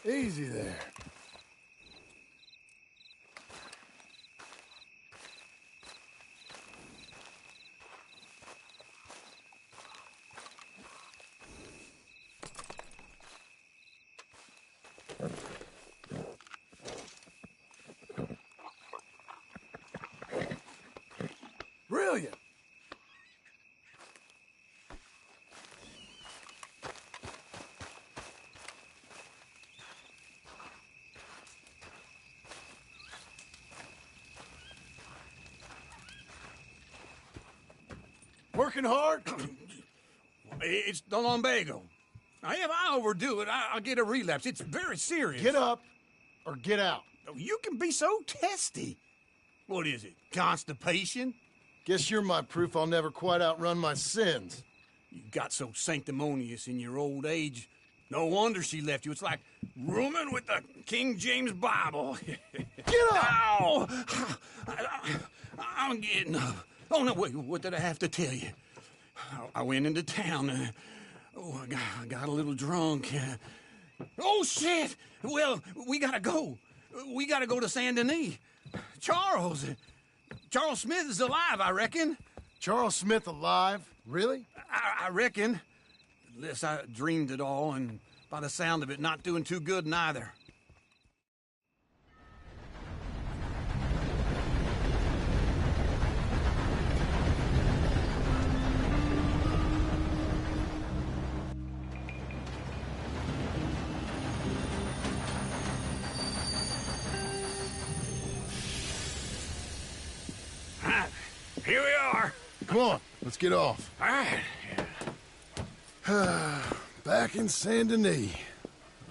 Easy there. Brilliant. Working hard?
It's the lumbago. Now, if I overdo it, I'll get a relapse. It's very serious.
Get up or get out.
You can be so testy. What is it, constipation?
Guess you're my proof I'll never quite outrun my sins.
You got so sanctimonious in your old age. No wonder she left you. It's like rooming with the King James Bible.
Get up!
Ow! I'm getting up. Oh, no, wait, what did I have to tell you? I went into town. I got a little drunk. Oh, shit! Well, we gotta go. We gotta go to Saint Denis. Charles Smith is alive, I reckon.
Charles Smith alive? Really?
I reckon. Unless I dreamed it all, and by the sound of it, not doing too good neither. Here we are.
Come on, let's get off.
All right.
Back in Saint Denis.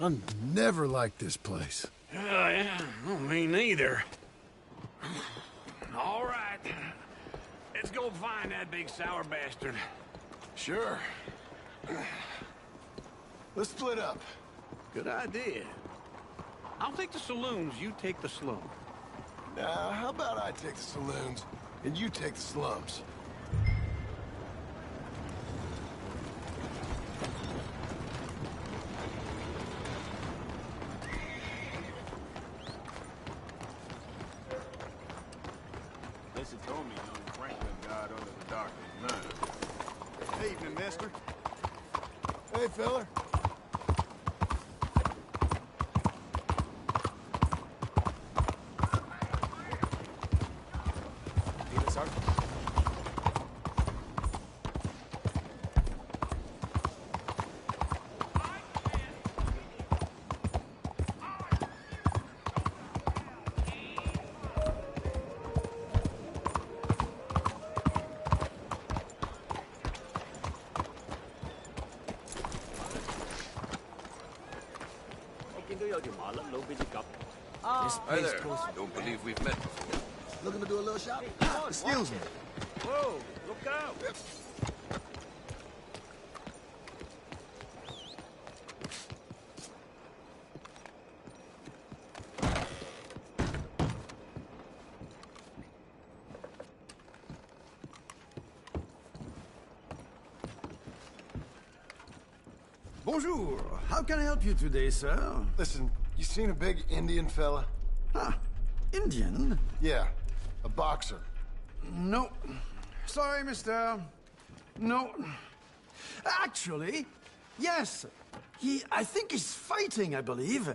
I never liked this place.
Yeah, well, me neither. All right. Let's go find that big sour bastard.
Sure. Let's split up.
Good idea. I'll take the saloons, you take the slum.
Now, how about I take the saloons and you take the slums?
Listen told me young Franklin died under the darkest night.
Hey, evening, mister. Hey, fella.
Hi there. Don't believe we've met before.
Looking to do a little shopping?
Excuse me.
Whoa, look out.
Bonjour. How can I help you today, sir?
Listen, you seen a big Indian fella?
Huh. Indian?
Yeah, a boxer.
No. Sorry, mister. No. Actually, yes. I think he's fighting, I believe.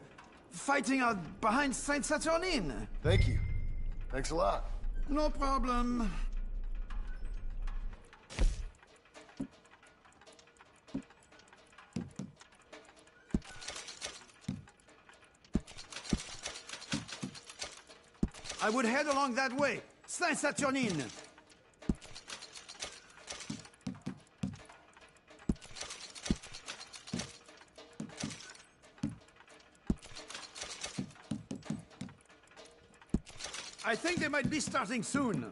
Fighting out behind Saint Saturnine.
Thank you. Thanks a lot.
No problem. I would head along that way. Saint Saturnine. I think they might be starting soon.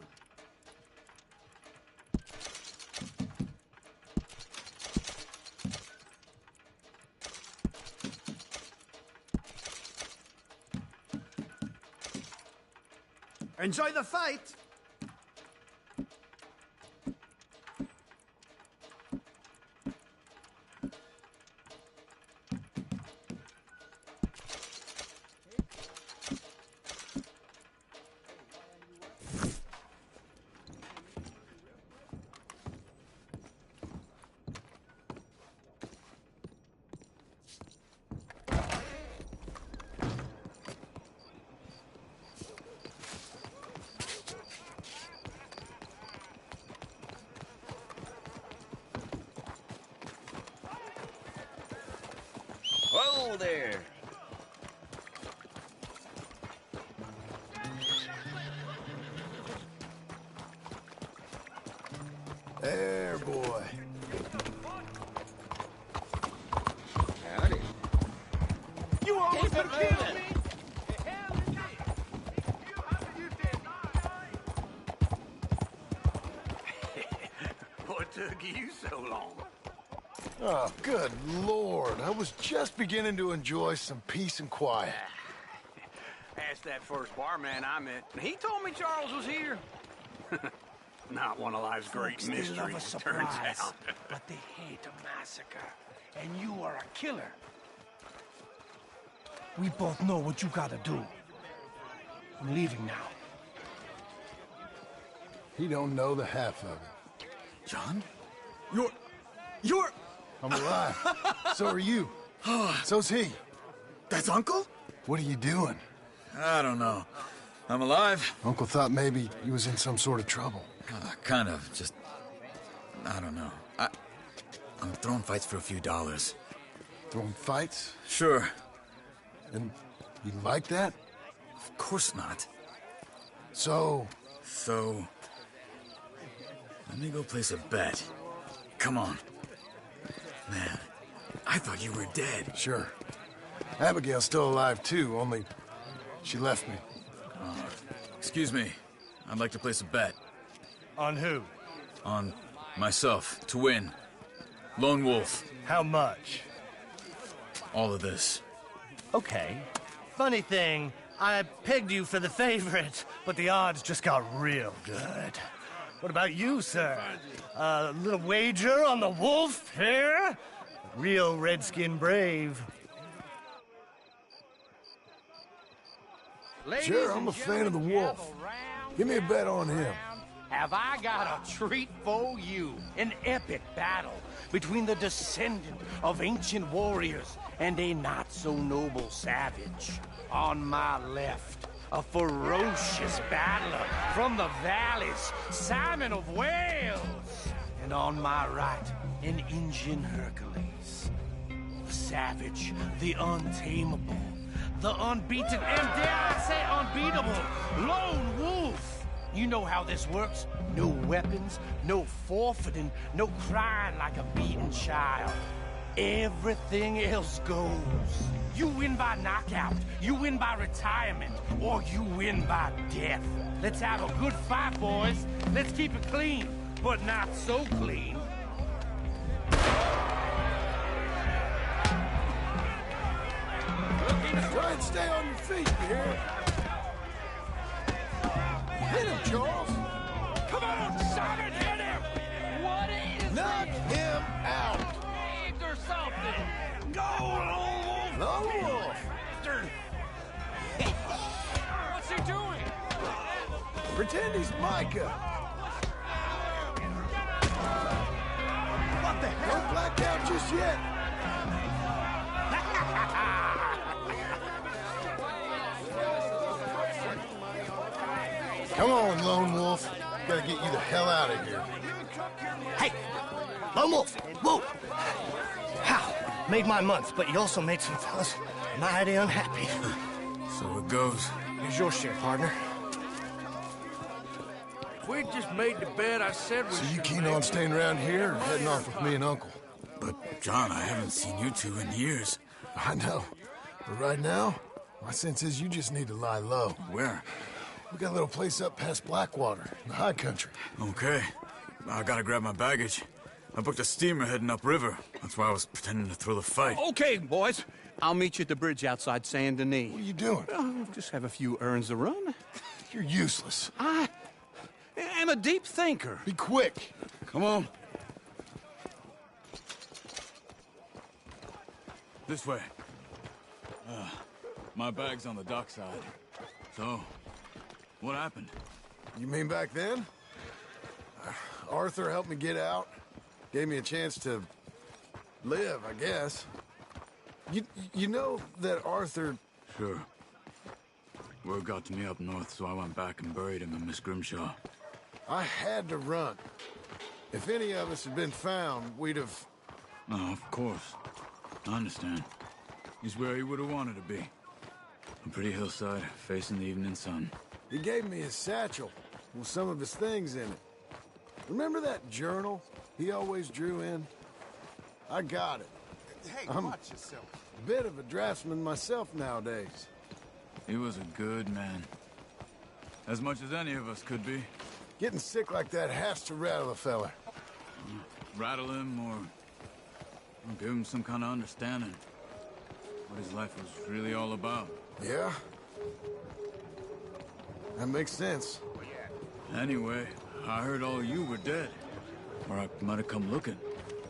Enjoy the fight!
Whoa there.
There, boy.
Howdy.
You almost
Keep it
killed
moving.
me! The hell you did? You haven't used it,
took you so long?
Oh, good Lord. I was just beginning to enjoy some peace and quiet.
Asked that first barman I met, and he told me Charles was here. Not one of life's great
Folks, they love a
mysteries, it turns
surprise,
out.
but they hate a massacre. And you are a killer. We both know what you gotta do. I'm leaving now.
He don't know the half of it.
John?
You're... I'm alive. So are you. So's he.
That's Uncle?
What are you doing?
I don't know. I'm alive.
Uncle thought maybe he was in some sort of trouble.
Kind of. Just... I don't know. I'm throwing fights for a few dollars.
Throwing fights?
Sure.
And you like that?
Of course not.
So...
Let me go place a bet. Come on. Man, I thought you were dead.
Sure. Abigail's still alive, too, only she left me.
Excuse me. I'd like to place a bet.
On who?
On myself, to win. Lone Wolf.
How much?
All of this.
Okay. Funny thing, I pegged you for the favorite, but the odds just got real good. What about you, sir? A little wager on the wolf here? Real redskin brave.
Sure, I'm a fan of the wolf. Give me a bet on him.
Have I got a treat for you? An epic battle between the descendant of ancient warriors and a not-so-noble savage. On my left, a ferocious battler from the valleys, Simon of Wales. And on my right, an Indian Hercules. The savage, the untamable, the unbeaten, and dare I say unbeatable, Lone Wolf. You know how this works. No weapons, no forfeiting, no crying like a beaten child. Everything else goes. You win by knockout, you win by retirement, or you win by death. Let's have a good fight, boys. Let's keep it clean, but not so clean.
Try and stay on your feet, you hear? Hit him, Charles.
Come on, Simon, hit him! What is
Knock him out.
it? Or something? Go, Lone Wolf!
Lone Wolf!
What's he doing?
Pretend he's Micah.
What the hell?
Don't black out just yet. Come on, Lone Wolf. Gotta get you the hell out of here.
Hey, Lone Wolf, whoa! How? Made my month, but you also made some fellas mighty unhappy.
So it goes.
Here's your share, partner.
If we'd just made the bet I said we
So you
should
keen
make,
on staying around here or heading off with me and Uncle?
But, John, I haven't seen you two in years.
I know. But right now, my sense is you just need to lie low.
Where?
We got a little place up past Blackwater, in the high country.
Okay. I gotta grab my baggage. I booked a steamer heading upriver. That's why I was pretending to throw the fight.
Okay, boys. I'll meet you at the bridge outside Saint Denis.
What are you doing?
Just have a few errands to run.
You're useless.
I am a deep thinker.
Be quick.
Come on. This way. My bag's on the dockside. So, what happened?
You mean back then? Arthur helped me get out. Gave me a chance to live, I guess. You know that Arthur...
Sure. Word got to me up north, so I went back and buried him in Miss Grimshaw.
I had to run. If any of us had been found, we'd have...
No, of course. I understand. He's where he would have wanted to be. A pretty hillside, facing the evening sun.
He gave me his satchel with some of his things in it. Remember that journal he always drew in? I got it.
Hey,
watch yourself. A bit of a draftsman myself nowadays.
He was a good man. As much as any of us could be.
Getting sick like that has to rattle a fella.
Rattle him or give him some kind of understanding what his life was really all about.
Yeah? That makes sense.
Anyway, I heard all you were dead. Or I might have come looking.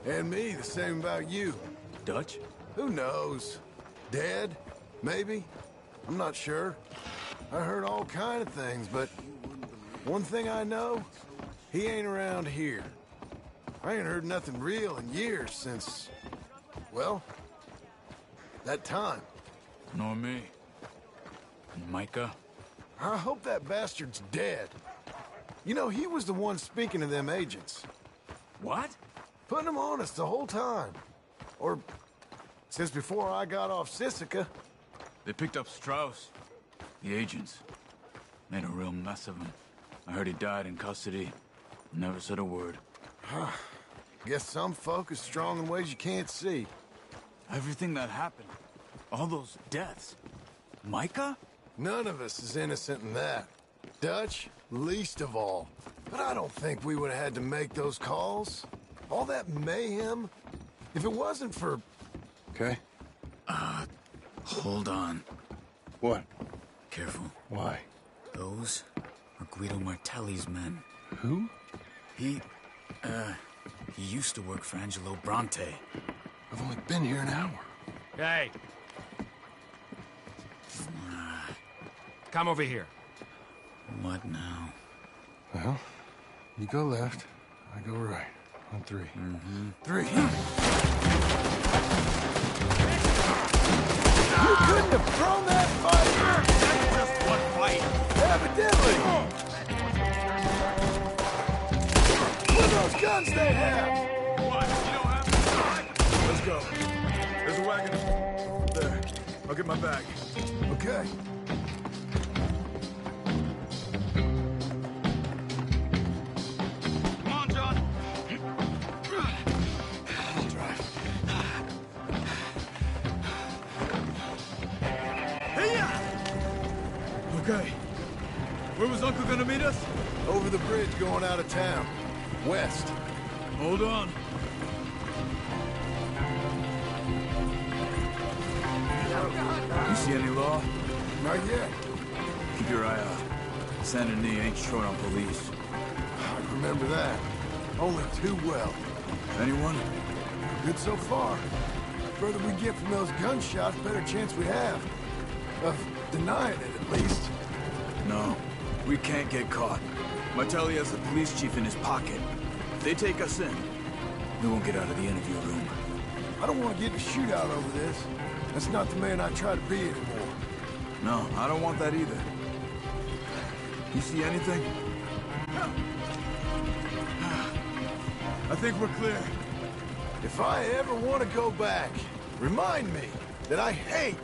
And me, the same about you.
Dutch?
Who knows? Dead? Maybe? I'm not sure. I heard all kind of things, but one thing I know, he ain't around here. I ain't heard nothing real in years since, well, that time.
Nor me. And Micah?
I hope that bastard's dead. You know, he was the one speaking to them agents.
What?
Putting them on us the whole time. Or since before I got off Sisika.
They picked up Strauss. The agents. Made a real mess of him. I heard he died in custody. Never said a word.
Guess some folk is strong in ways you can't see.
Everything that happened. All those deaths. Micah?
None of us is innocent in that. Dutch, least of all. But I don't think we would have had to make those calls. All that mayhem. If it wasn't for...
Okay. Hold on.
What?
Careful.
Why?
Those are Guido Martelli's men.
Who?
He used to work for Angelo Bronte.
I've only been here an hour.
Hey. Come over here.
What now?
Well, you go left, I go right. On three. Three. You couldn't have thrown that fight!
That's just one fight.
Evidently! Look at those guns they have!
What? You don't have to.
Let's go. There's a wagon. There. I'll get my bag.
Okay.
Come on, John.
I'll drive.
Okay. Where was Uncle gonna meet us?
Over the bridge going out of town. West.
Hold on. You see any law?
Not yet.
Keep your eye out. Saint Denis ain't short on police.
I remember that. Only too well.
Anyone?
Good so far. Further we get from those gunshots, better chance we have. Of denying it, at least.
No. We can't get caught. Martelli has the police chief in his pocket. If they take us in, we won't get out of the interview room.
I don't want to get in a shootout over this. That's not the man I try to be anymore.
No, I don't want that either. You see anything? I think we're clear.
If I ever want to go back, remind me that I hate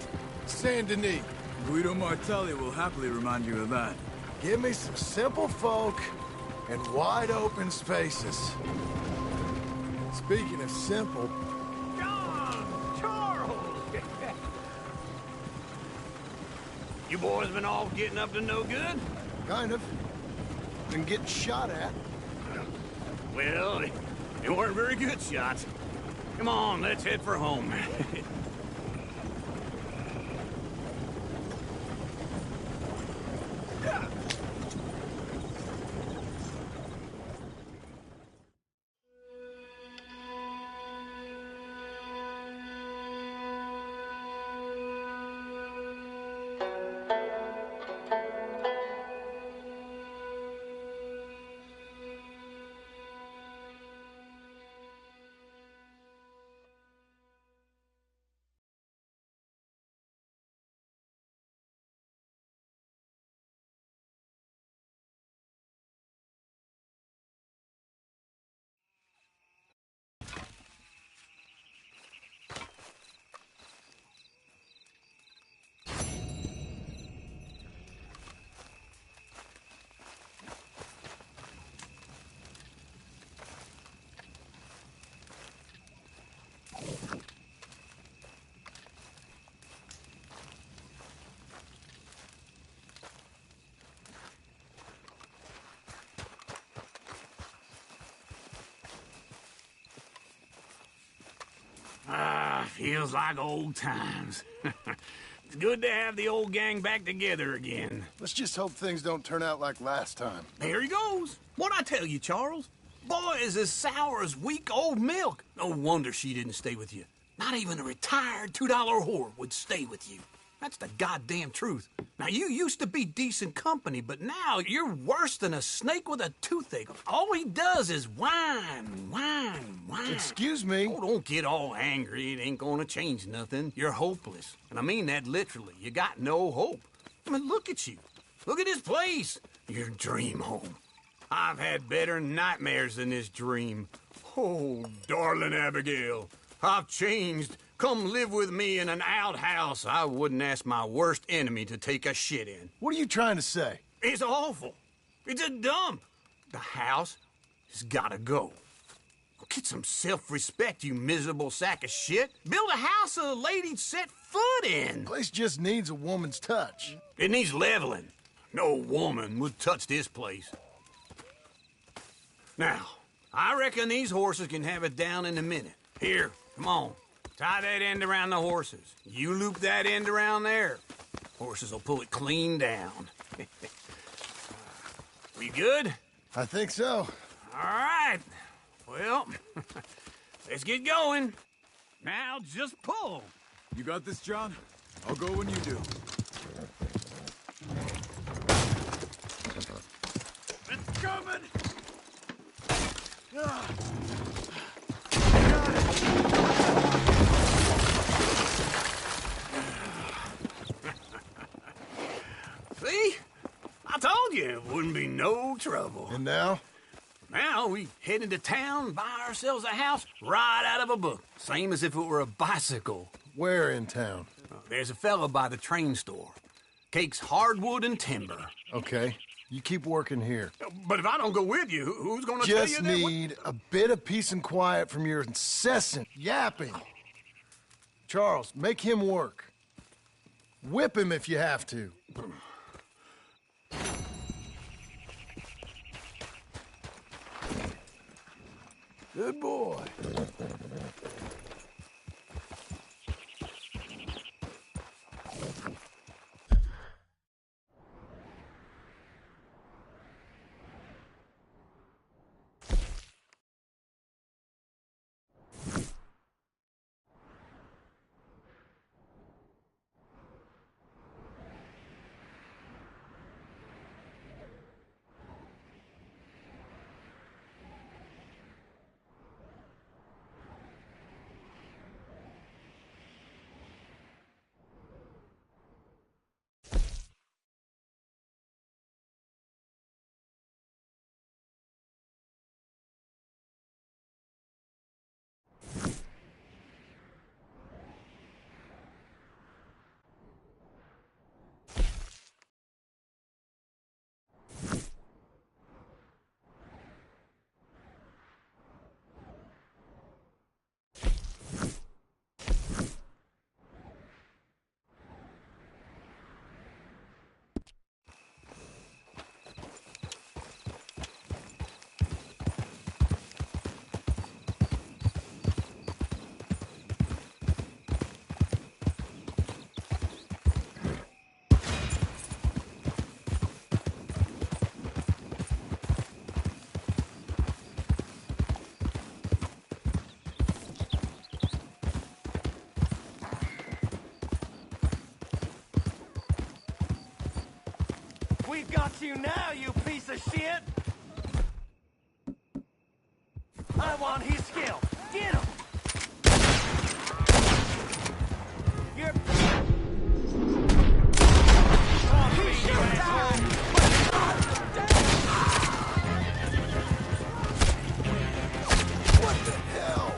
Saint Denis.
Guido Martelli will happily remind you of that.
Give me some simple folk and wide open spaces. Speaking of simple...
John! Charles! You boys been all getting up to no good?
Kind of. Been getting shot at.
Well, they weren't very good shots. Come on, let's head for home.
Feels like old times. It's good to have the old gang back together again.
Let's just hope things don't turn out like last time.
There he goes. What'd I tell you, Charles? Boy is as sour as week-old milk. No wonder she didn't stay with you. Not even a retired $2 whore would stay with you. That's the goddamn truth. Now, you used to be decent company, but now you're worse than a snake with a toothache. All he does is whine.
Excuse me?
Oh, don't get all angry. It ain't gonna change nothing. You're hopeless. And I mean that literally. You got no hope. I mean, look at you. Look at this place. Your dream home. I've had better nightmares than this dream. Oh, darling Abigail, I've changed. Come live with me in an outhouse I wouldn't ask my worst enemy to take a shit in.
What are you trying to say?
It's awful. It's a dump. The house has gotta go. Get some self-respect, you miserable sack of shit. Build a house a lady'd set foot in.
The place just needs a woman's touch.
It needs leveling. No woman would touch this place. Now, I reckon these horses can have it down in a minute. Here, come on. Tie that end around the horses. You loop that end around there. Horses will pull it clean down. We good?
I think so.
All right. Well, let's get going. Now just pull.
You got this, John? I'll go when you do.
It's coming! See? I told you it wouldn't be no trouble.
And now?
Now we head into town, buy ourselves a house right out of a book. Same as if it were a bicycle.
Where in town?
There's a fella by the train store. Cakes hardwood and timber.
Okay. You keep working here.
But if I don't go with you, who's gonna tell you
Just
that?
need a bit of peace and quiet from your incessant yapping. Charles, make him work. Whip him if you have to. Good boy.
We've got you now, you piece of shit! I want his skill. Get him! You're...
What the hell?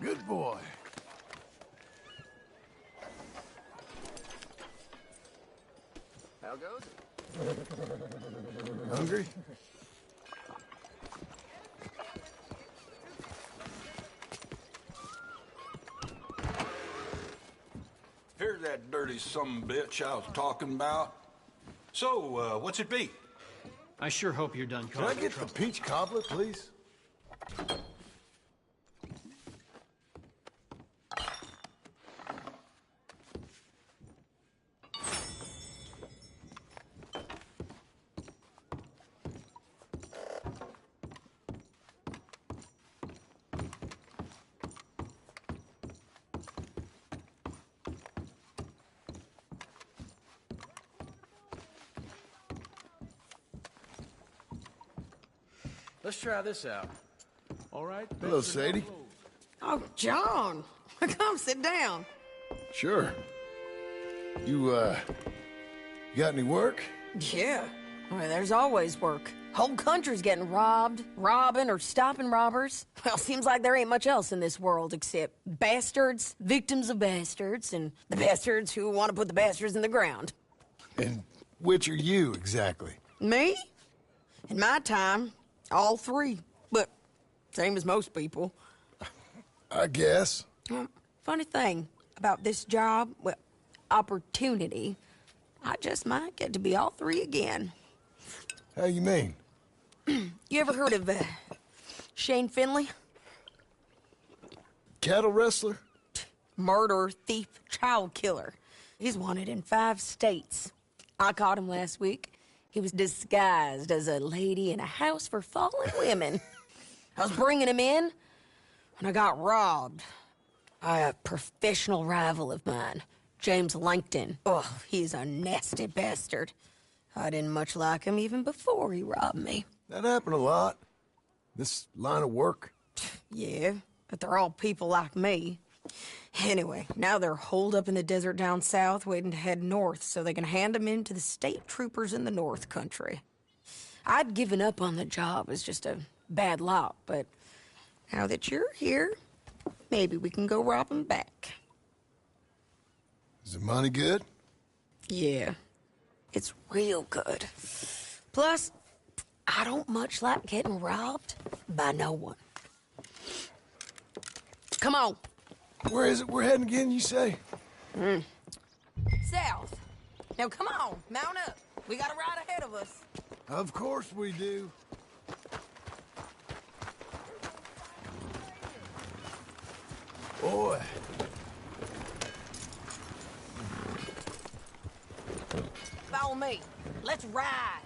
Good boy.
How goes it?
Hungry?
Here's that dirty sumbitch I was talking about. So, what's it be?
I sure hope you're done
Can I get the peach cobbler, please?
Let's try this out. All right?
Hello, Sadie.
Oh, John. Come sit down.
Sure. You got any work?
Yeah. Well, there's always work. Whole country's getting robbed, robbing, or stopping robbers. Well, seems like there ain't much else in this world except bastards, victims of bastards, and the bastards who want to put the bastards in the ground.
And which are you, exactly?
Me? In my time, all three. But same as most people.
I guess.
Funny thing about this job, well, opportunity, I just might get to be all three again.
How you mean?
You ever heard of Shane Finley?
Cattle wrestler?
Murderer, thief, child killer. He's wanted in 5 states. I caught him last week. He was disguised as a lady in a house for fallen women. I was bringing him in when I got robbed by a professional rival of mine, James Langton. Oh, he's a nasty bastard. I didn't much like him even before he robbed me.
That happened a lot. This line of work.
Yeah, but they're all people like me. Anyway, now they're holed up in the desert down south, waiting to head north so they can hand them in to the state troopers in the north country. I'd given up on the job as just a bad lot, but now that you're here, maybe we can go rob them back.
Is the money good?
Yeah, it's real good. Plus, I don't much like getting robbed by no one. Come on.
Where is it we're heading again, you say?
South. Now, come on, mount up. We got a ride ahead of us.
Of course we do. Boy.
Follow me. Let's ride.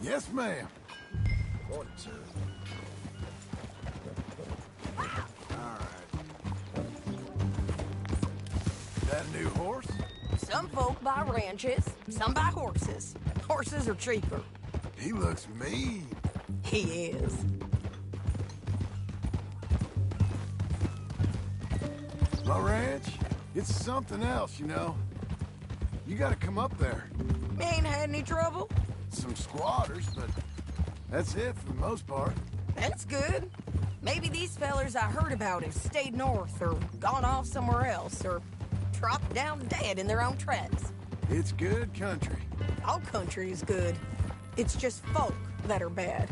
Yes, ma'am.
Morning, sir.
That a new horse?
Some folk buy ranches, some buy horses. Horses are cheaper.
He looks mean.
He is.
My ranch, it's something else, you know. You gotta come up there.
Ain't had any trouble?
Some squatters, but that's it for the most part.
That's good. Maybe these fellers I heard about have stayed north or gone off somewhere else or dropped down dead in their own tracks.
It's good country.
All country is good. It's just folk that are bad.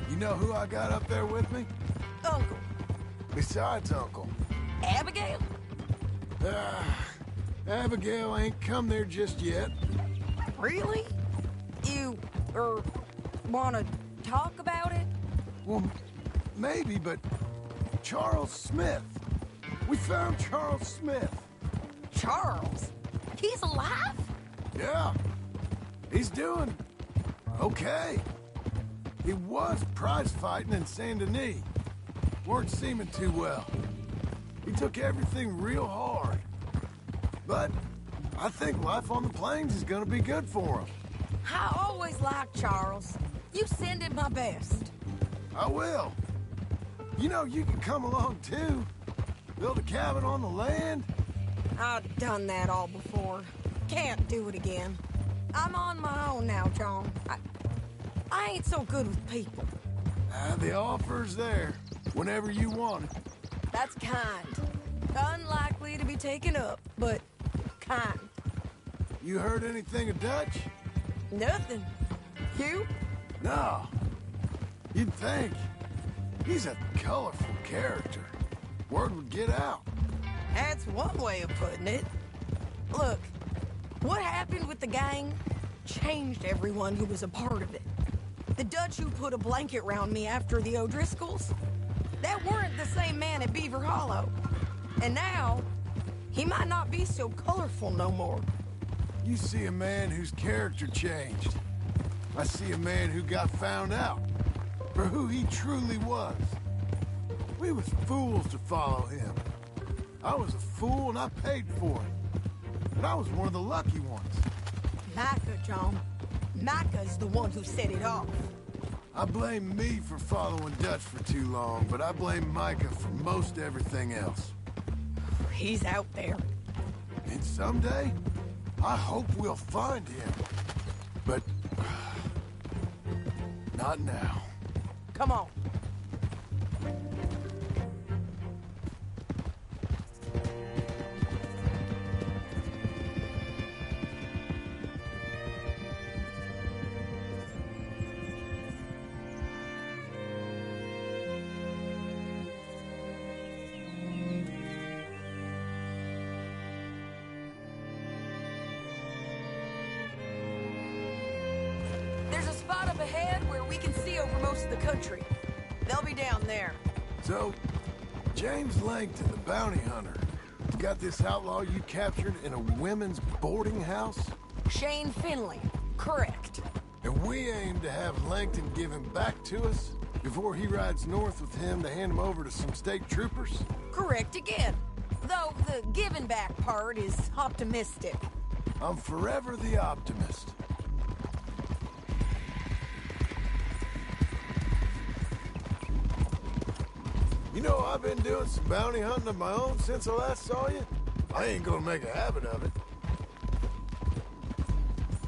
You know who I got up there with me?
Uncle.
Besides Uncle.
Abigail?
Abigail ain't come there just yet.
Really? You, wanna talk about it?
Well, maybe, but Charles Smith. We found Charles Smith.
Charles? He's alive?
Yeah. He's doing okay. He was prize fighting in Saint Denis. Weren't seeming too well. He took everything real hard. But I think life on the plains is gonna be good for him.
I always liked Charles. You send him my best.
I will. You know, you can come along too. Build a cabin on the land.
I've done that all before. Can't do it again. I'm on my own now, John. I ain't so good with people.
The offer's there, whenever you want it.
That's kind. Unlikely to be taken up, but kind.
You heard anything of Dutch?
Nothing. You?
No. You'd think. He's a colorful character. Word would get out.
That's one way of putting it. Look, what happened with the gang changed everyone who was a part of it. The Dutch who put a blanket round me after the O'Driscolls, that weren't the same man at Beaver Hollow. And now, he might not be so colorful no more.
You see a man whose character changed. I see a man who got found out for who he truly was. We was fools to follow him. I was a fool and I paid for it. But I was one of the lucky ones.
Micah, John. Micah's the one who set it off.
I blame me for following Dutch for too long, but I blame Micah for most everything else.
He's out there.
And someday, I hope we'll find him. But not now.
Come on. Up ahead where we can see over most of the country. They'll be down there.
So, James Langton, the bounty hunter, got this outlaw you captured in a women's boarding house?
Shane Finley, correct.
And we aim to have Langton give him back to us before he rides north with him to hand him over to some state troopers?
Correct again. Though the giving back part is optimistic.
I'm forever the optimist. You know, I've been doing some bounty hunting of my own since I last saw you. I ain't gonna make a habit of it.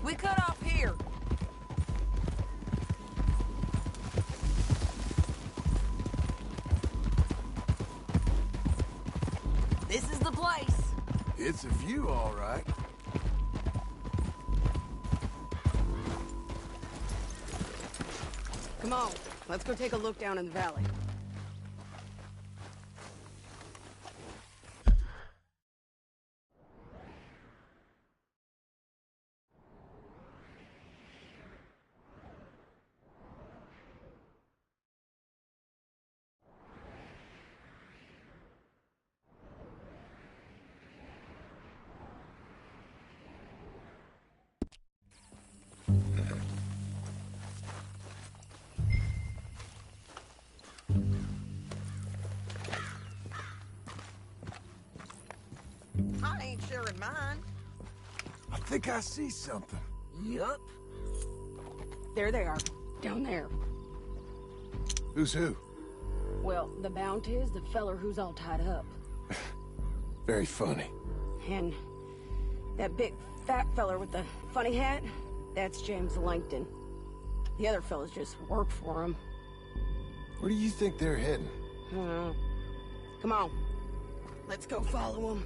We cut off here. This is the place.
It's a view, all right.
Come on, let's go take a look down in the valley.
I ain't sharing mine.
I think I see something.
Yup.
There they are, down there.
Who's who?
Well, the bounty is the feller who's all tied up.
Very funny.
And that big fat feller with the funny hat, that's James Langton. The other fellas just work for him.
Where do you think they're heading?
I don't know. Come on. Let's go follow them.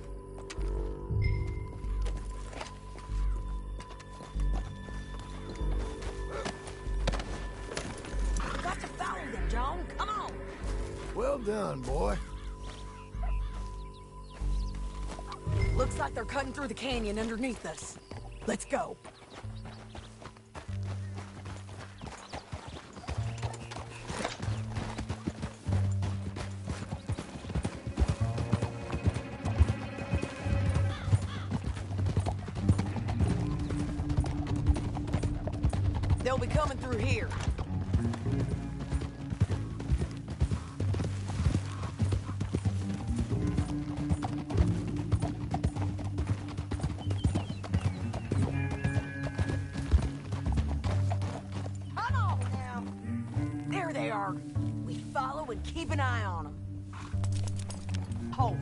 Got to follow them, John. Come on.
Well done, boy.
Looks like they're cutting through the canyon underneath us. Let's go. They'll be coming through here. Come on now. There they are. We follow and keep an eye on them. Hold.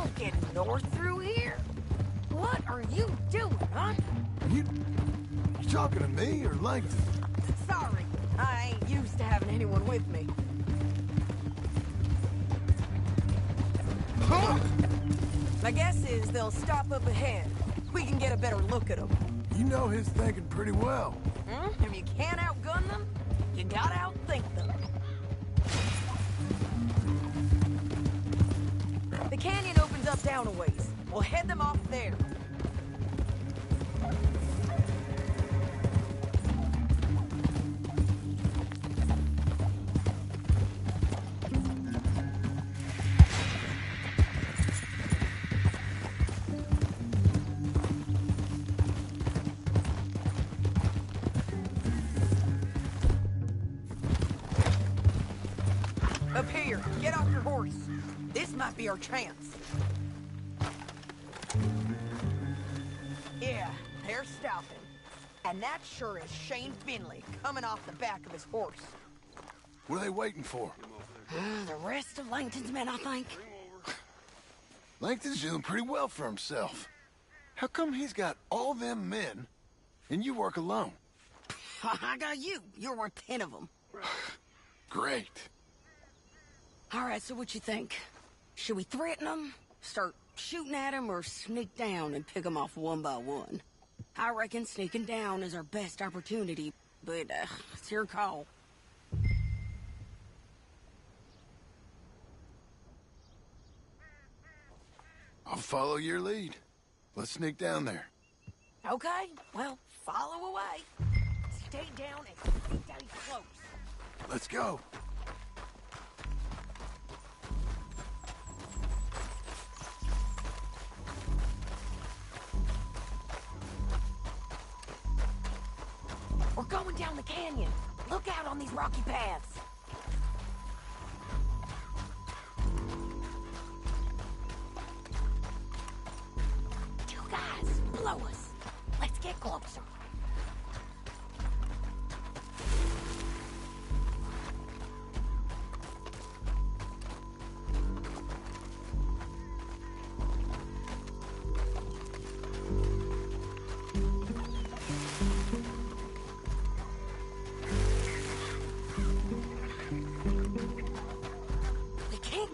fucking north through here? What are you doing, huh?
You talking to me or Langton?
Sorry, I ain't used to having anyone with me. My guess is they'll stop up ahead. We can get a better look at them.
You know his thinking pretty well.
If you can't outgun them, you gotta outthink them. The canyon opens up down a ways. We'll head them off there. Up here, get off your horse. This might be our chance. Yeah, they're stopping. And that sure is Shane Finley coming off the back of his horse.
What are they waiting for?
The rest of Langton's men, I think.
Langton's doing pretty well for himself. How come he's got all them men and you work alone?
I got you. You're worth 10 of them.
Great.
All right, so what you think? Should we threaten them, start shooting at them, or sneak down and pick them off one by one? I reckon sneaking down is our best opportunity, but it's your call.
I'll follow your lead. Let's sneak down there.
Okay, well, follow away. Stay down and stay close.
Let's go.
We're going down the canyon. Look out on these rocky paths. Two guys below us. Let's get closer.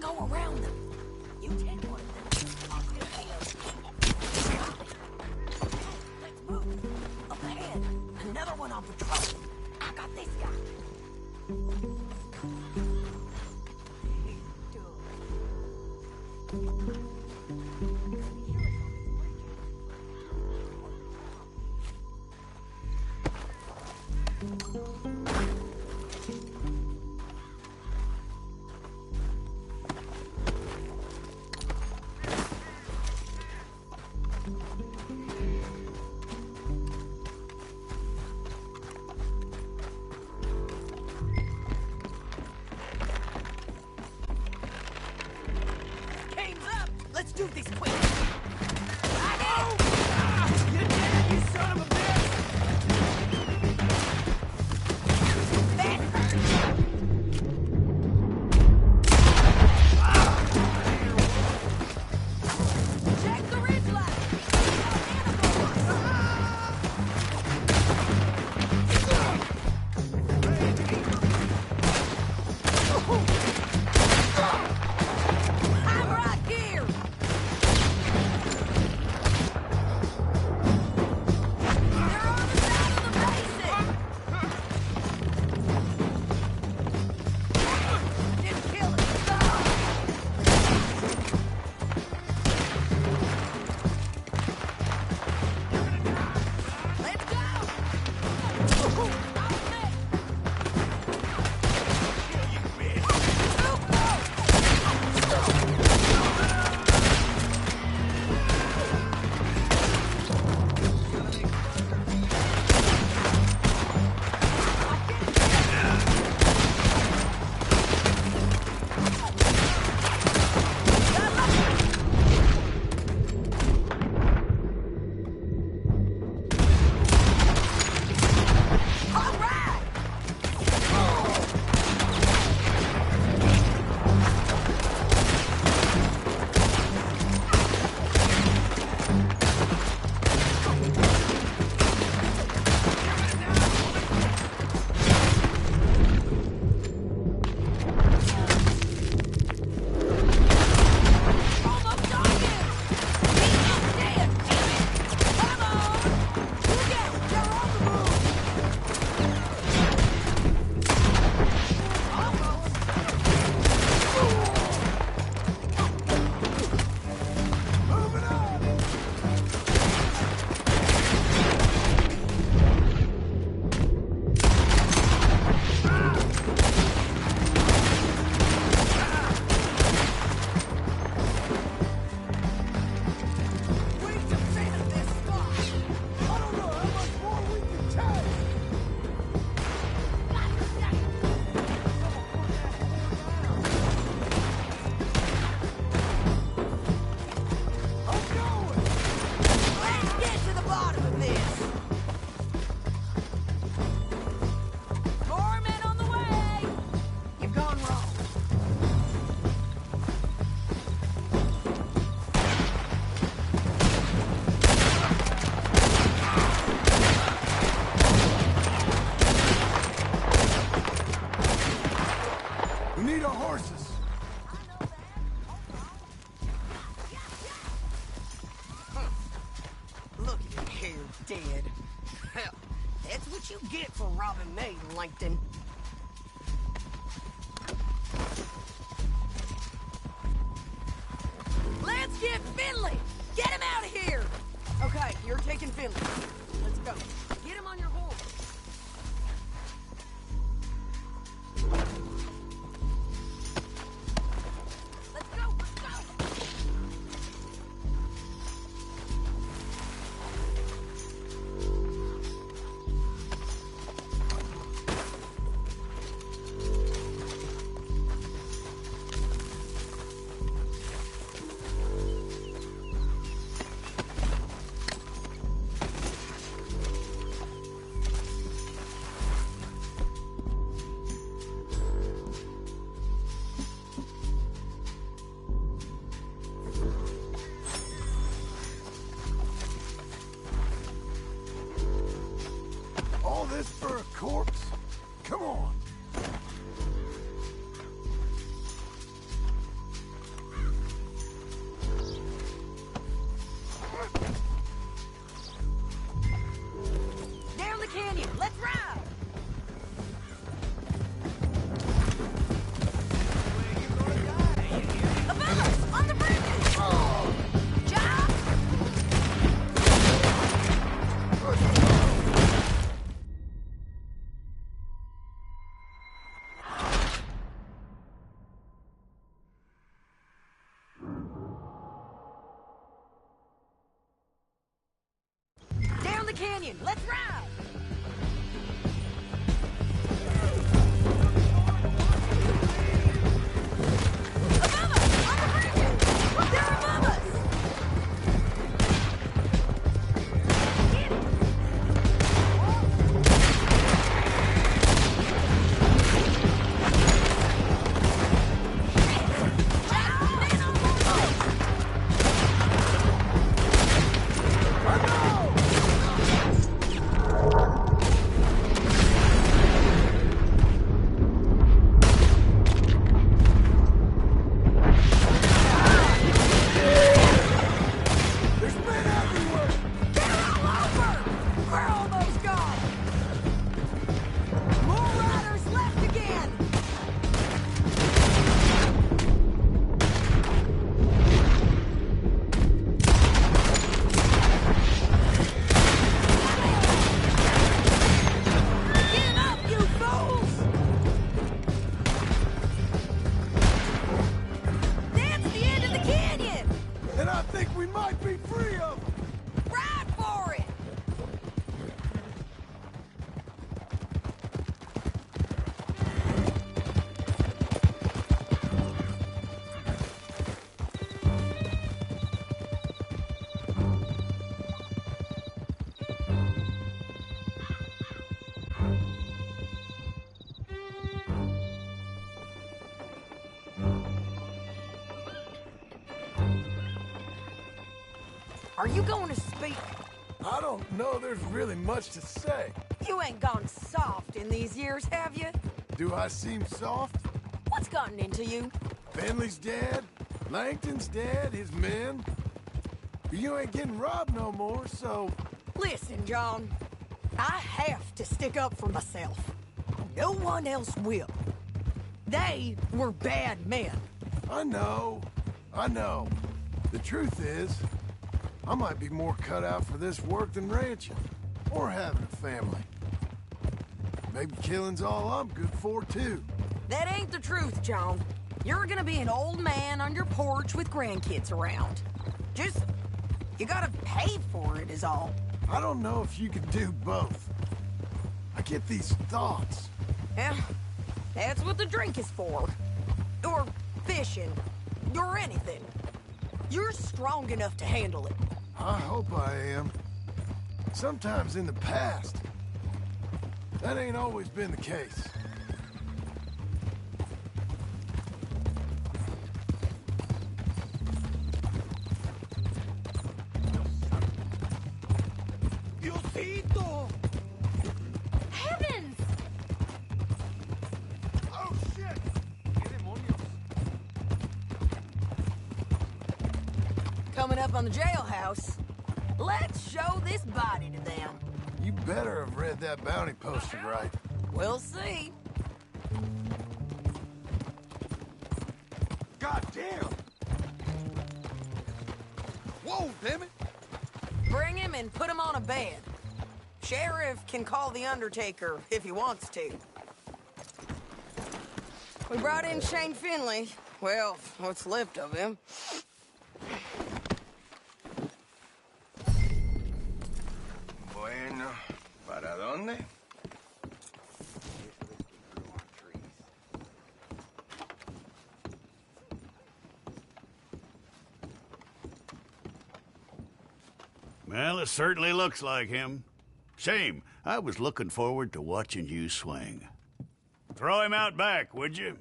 Go around them. You take one of them. I'll get the other. Let's move. Up ahead. Another one on patrol. I got this guy. Let's do this quick.
You did it, you son of a bitch!
That hurt. Check the ridge line. I'm right here.
dead. Hell, that's what you get for robbing me, Langton. Let's get Finley! Get him out of here! Okay, you're taking Finley. Let's go. Get him on your horse. Let's go, let's go!
All this for a corpse? Come on.
Down the canyon, let's ride! Above us, on the bridges! Job! Down the canyon, let's ride! Above us, on the bridges! They're above us! Get it! Jack, man on board!
There's men everywhere!
They're all over! We're almost gone! More riders left again! Get up, you fools! That's the end of the canyon!
And I think we might be free of them!
Ride for it! Are you going to speak?
I don't know there's really much to say.
You ain't gone soft in these years, have you?
Do I seem soft?
What's gotten into you?
Finley's dead. Langton's dead. His men. You ain't getting robbed no more, so...
Listen, John. I have to stick up for myself. No one else will. They were bad men.
I know. The truth is, I might be more cut out for this work than ranching. Or having a family. Maybe killing's all I'm good for, too.
That ain't the truth, John. You're gonna be an old man on your porch with grandkids around. Just... you gotta pay for it is all.
I don't know if you can do both. I get these thoughts.
Yeah, that's what the drink is for. Or fishing. Or anything. You're strong enough to handle it.
I hope I am. Sometimes in the past, that ain't always been the case.
Diosito!
Heavens!
Oh, shit! ¿Qué demonios?
Coming up on the jailhouse.
Let's show this body to them.
You better have read that bounty poster right.
We'll see.
God damn! Whoa, damn it!
Bring him and put him on a bed. Sheriff can call the Undertaker if he wants to. We brought in Shane Finley. Well, what's left of him.
Bueno, ¿para dónde?
Well, it certainly looks like him. Shame. I was looking forward to watching you swing. Throw him out back, would you?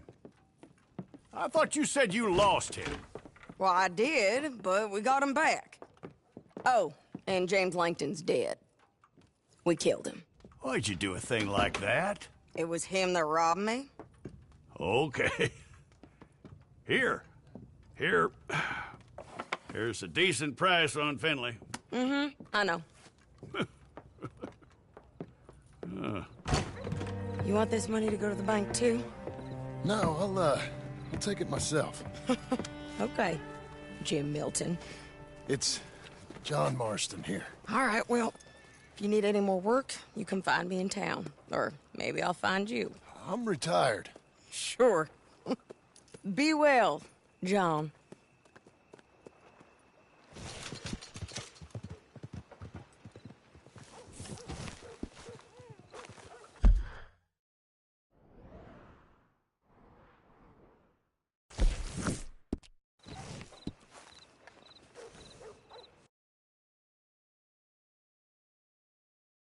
I thought you said you lost him.
Well, I did, but we got him back. Oh, and James Langton's dead. We killed him.
Why'd you do a thing like that?
It was him that robbed me.
Okay. Here. Here's a decent price on Finley.
I know. You want this money to go to the bank, too?
No, I'll take it myself.
Okay, Jim Milton.
It's John Marston here.
All right, well, if you need any more work, you can find me in town. Or maybe I'll find you.
I'm retired.
Sure. Be well, John.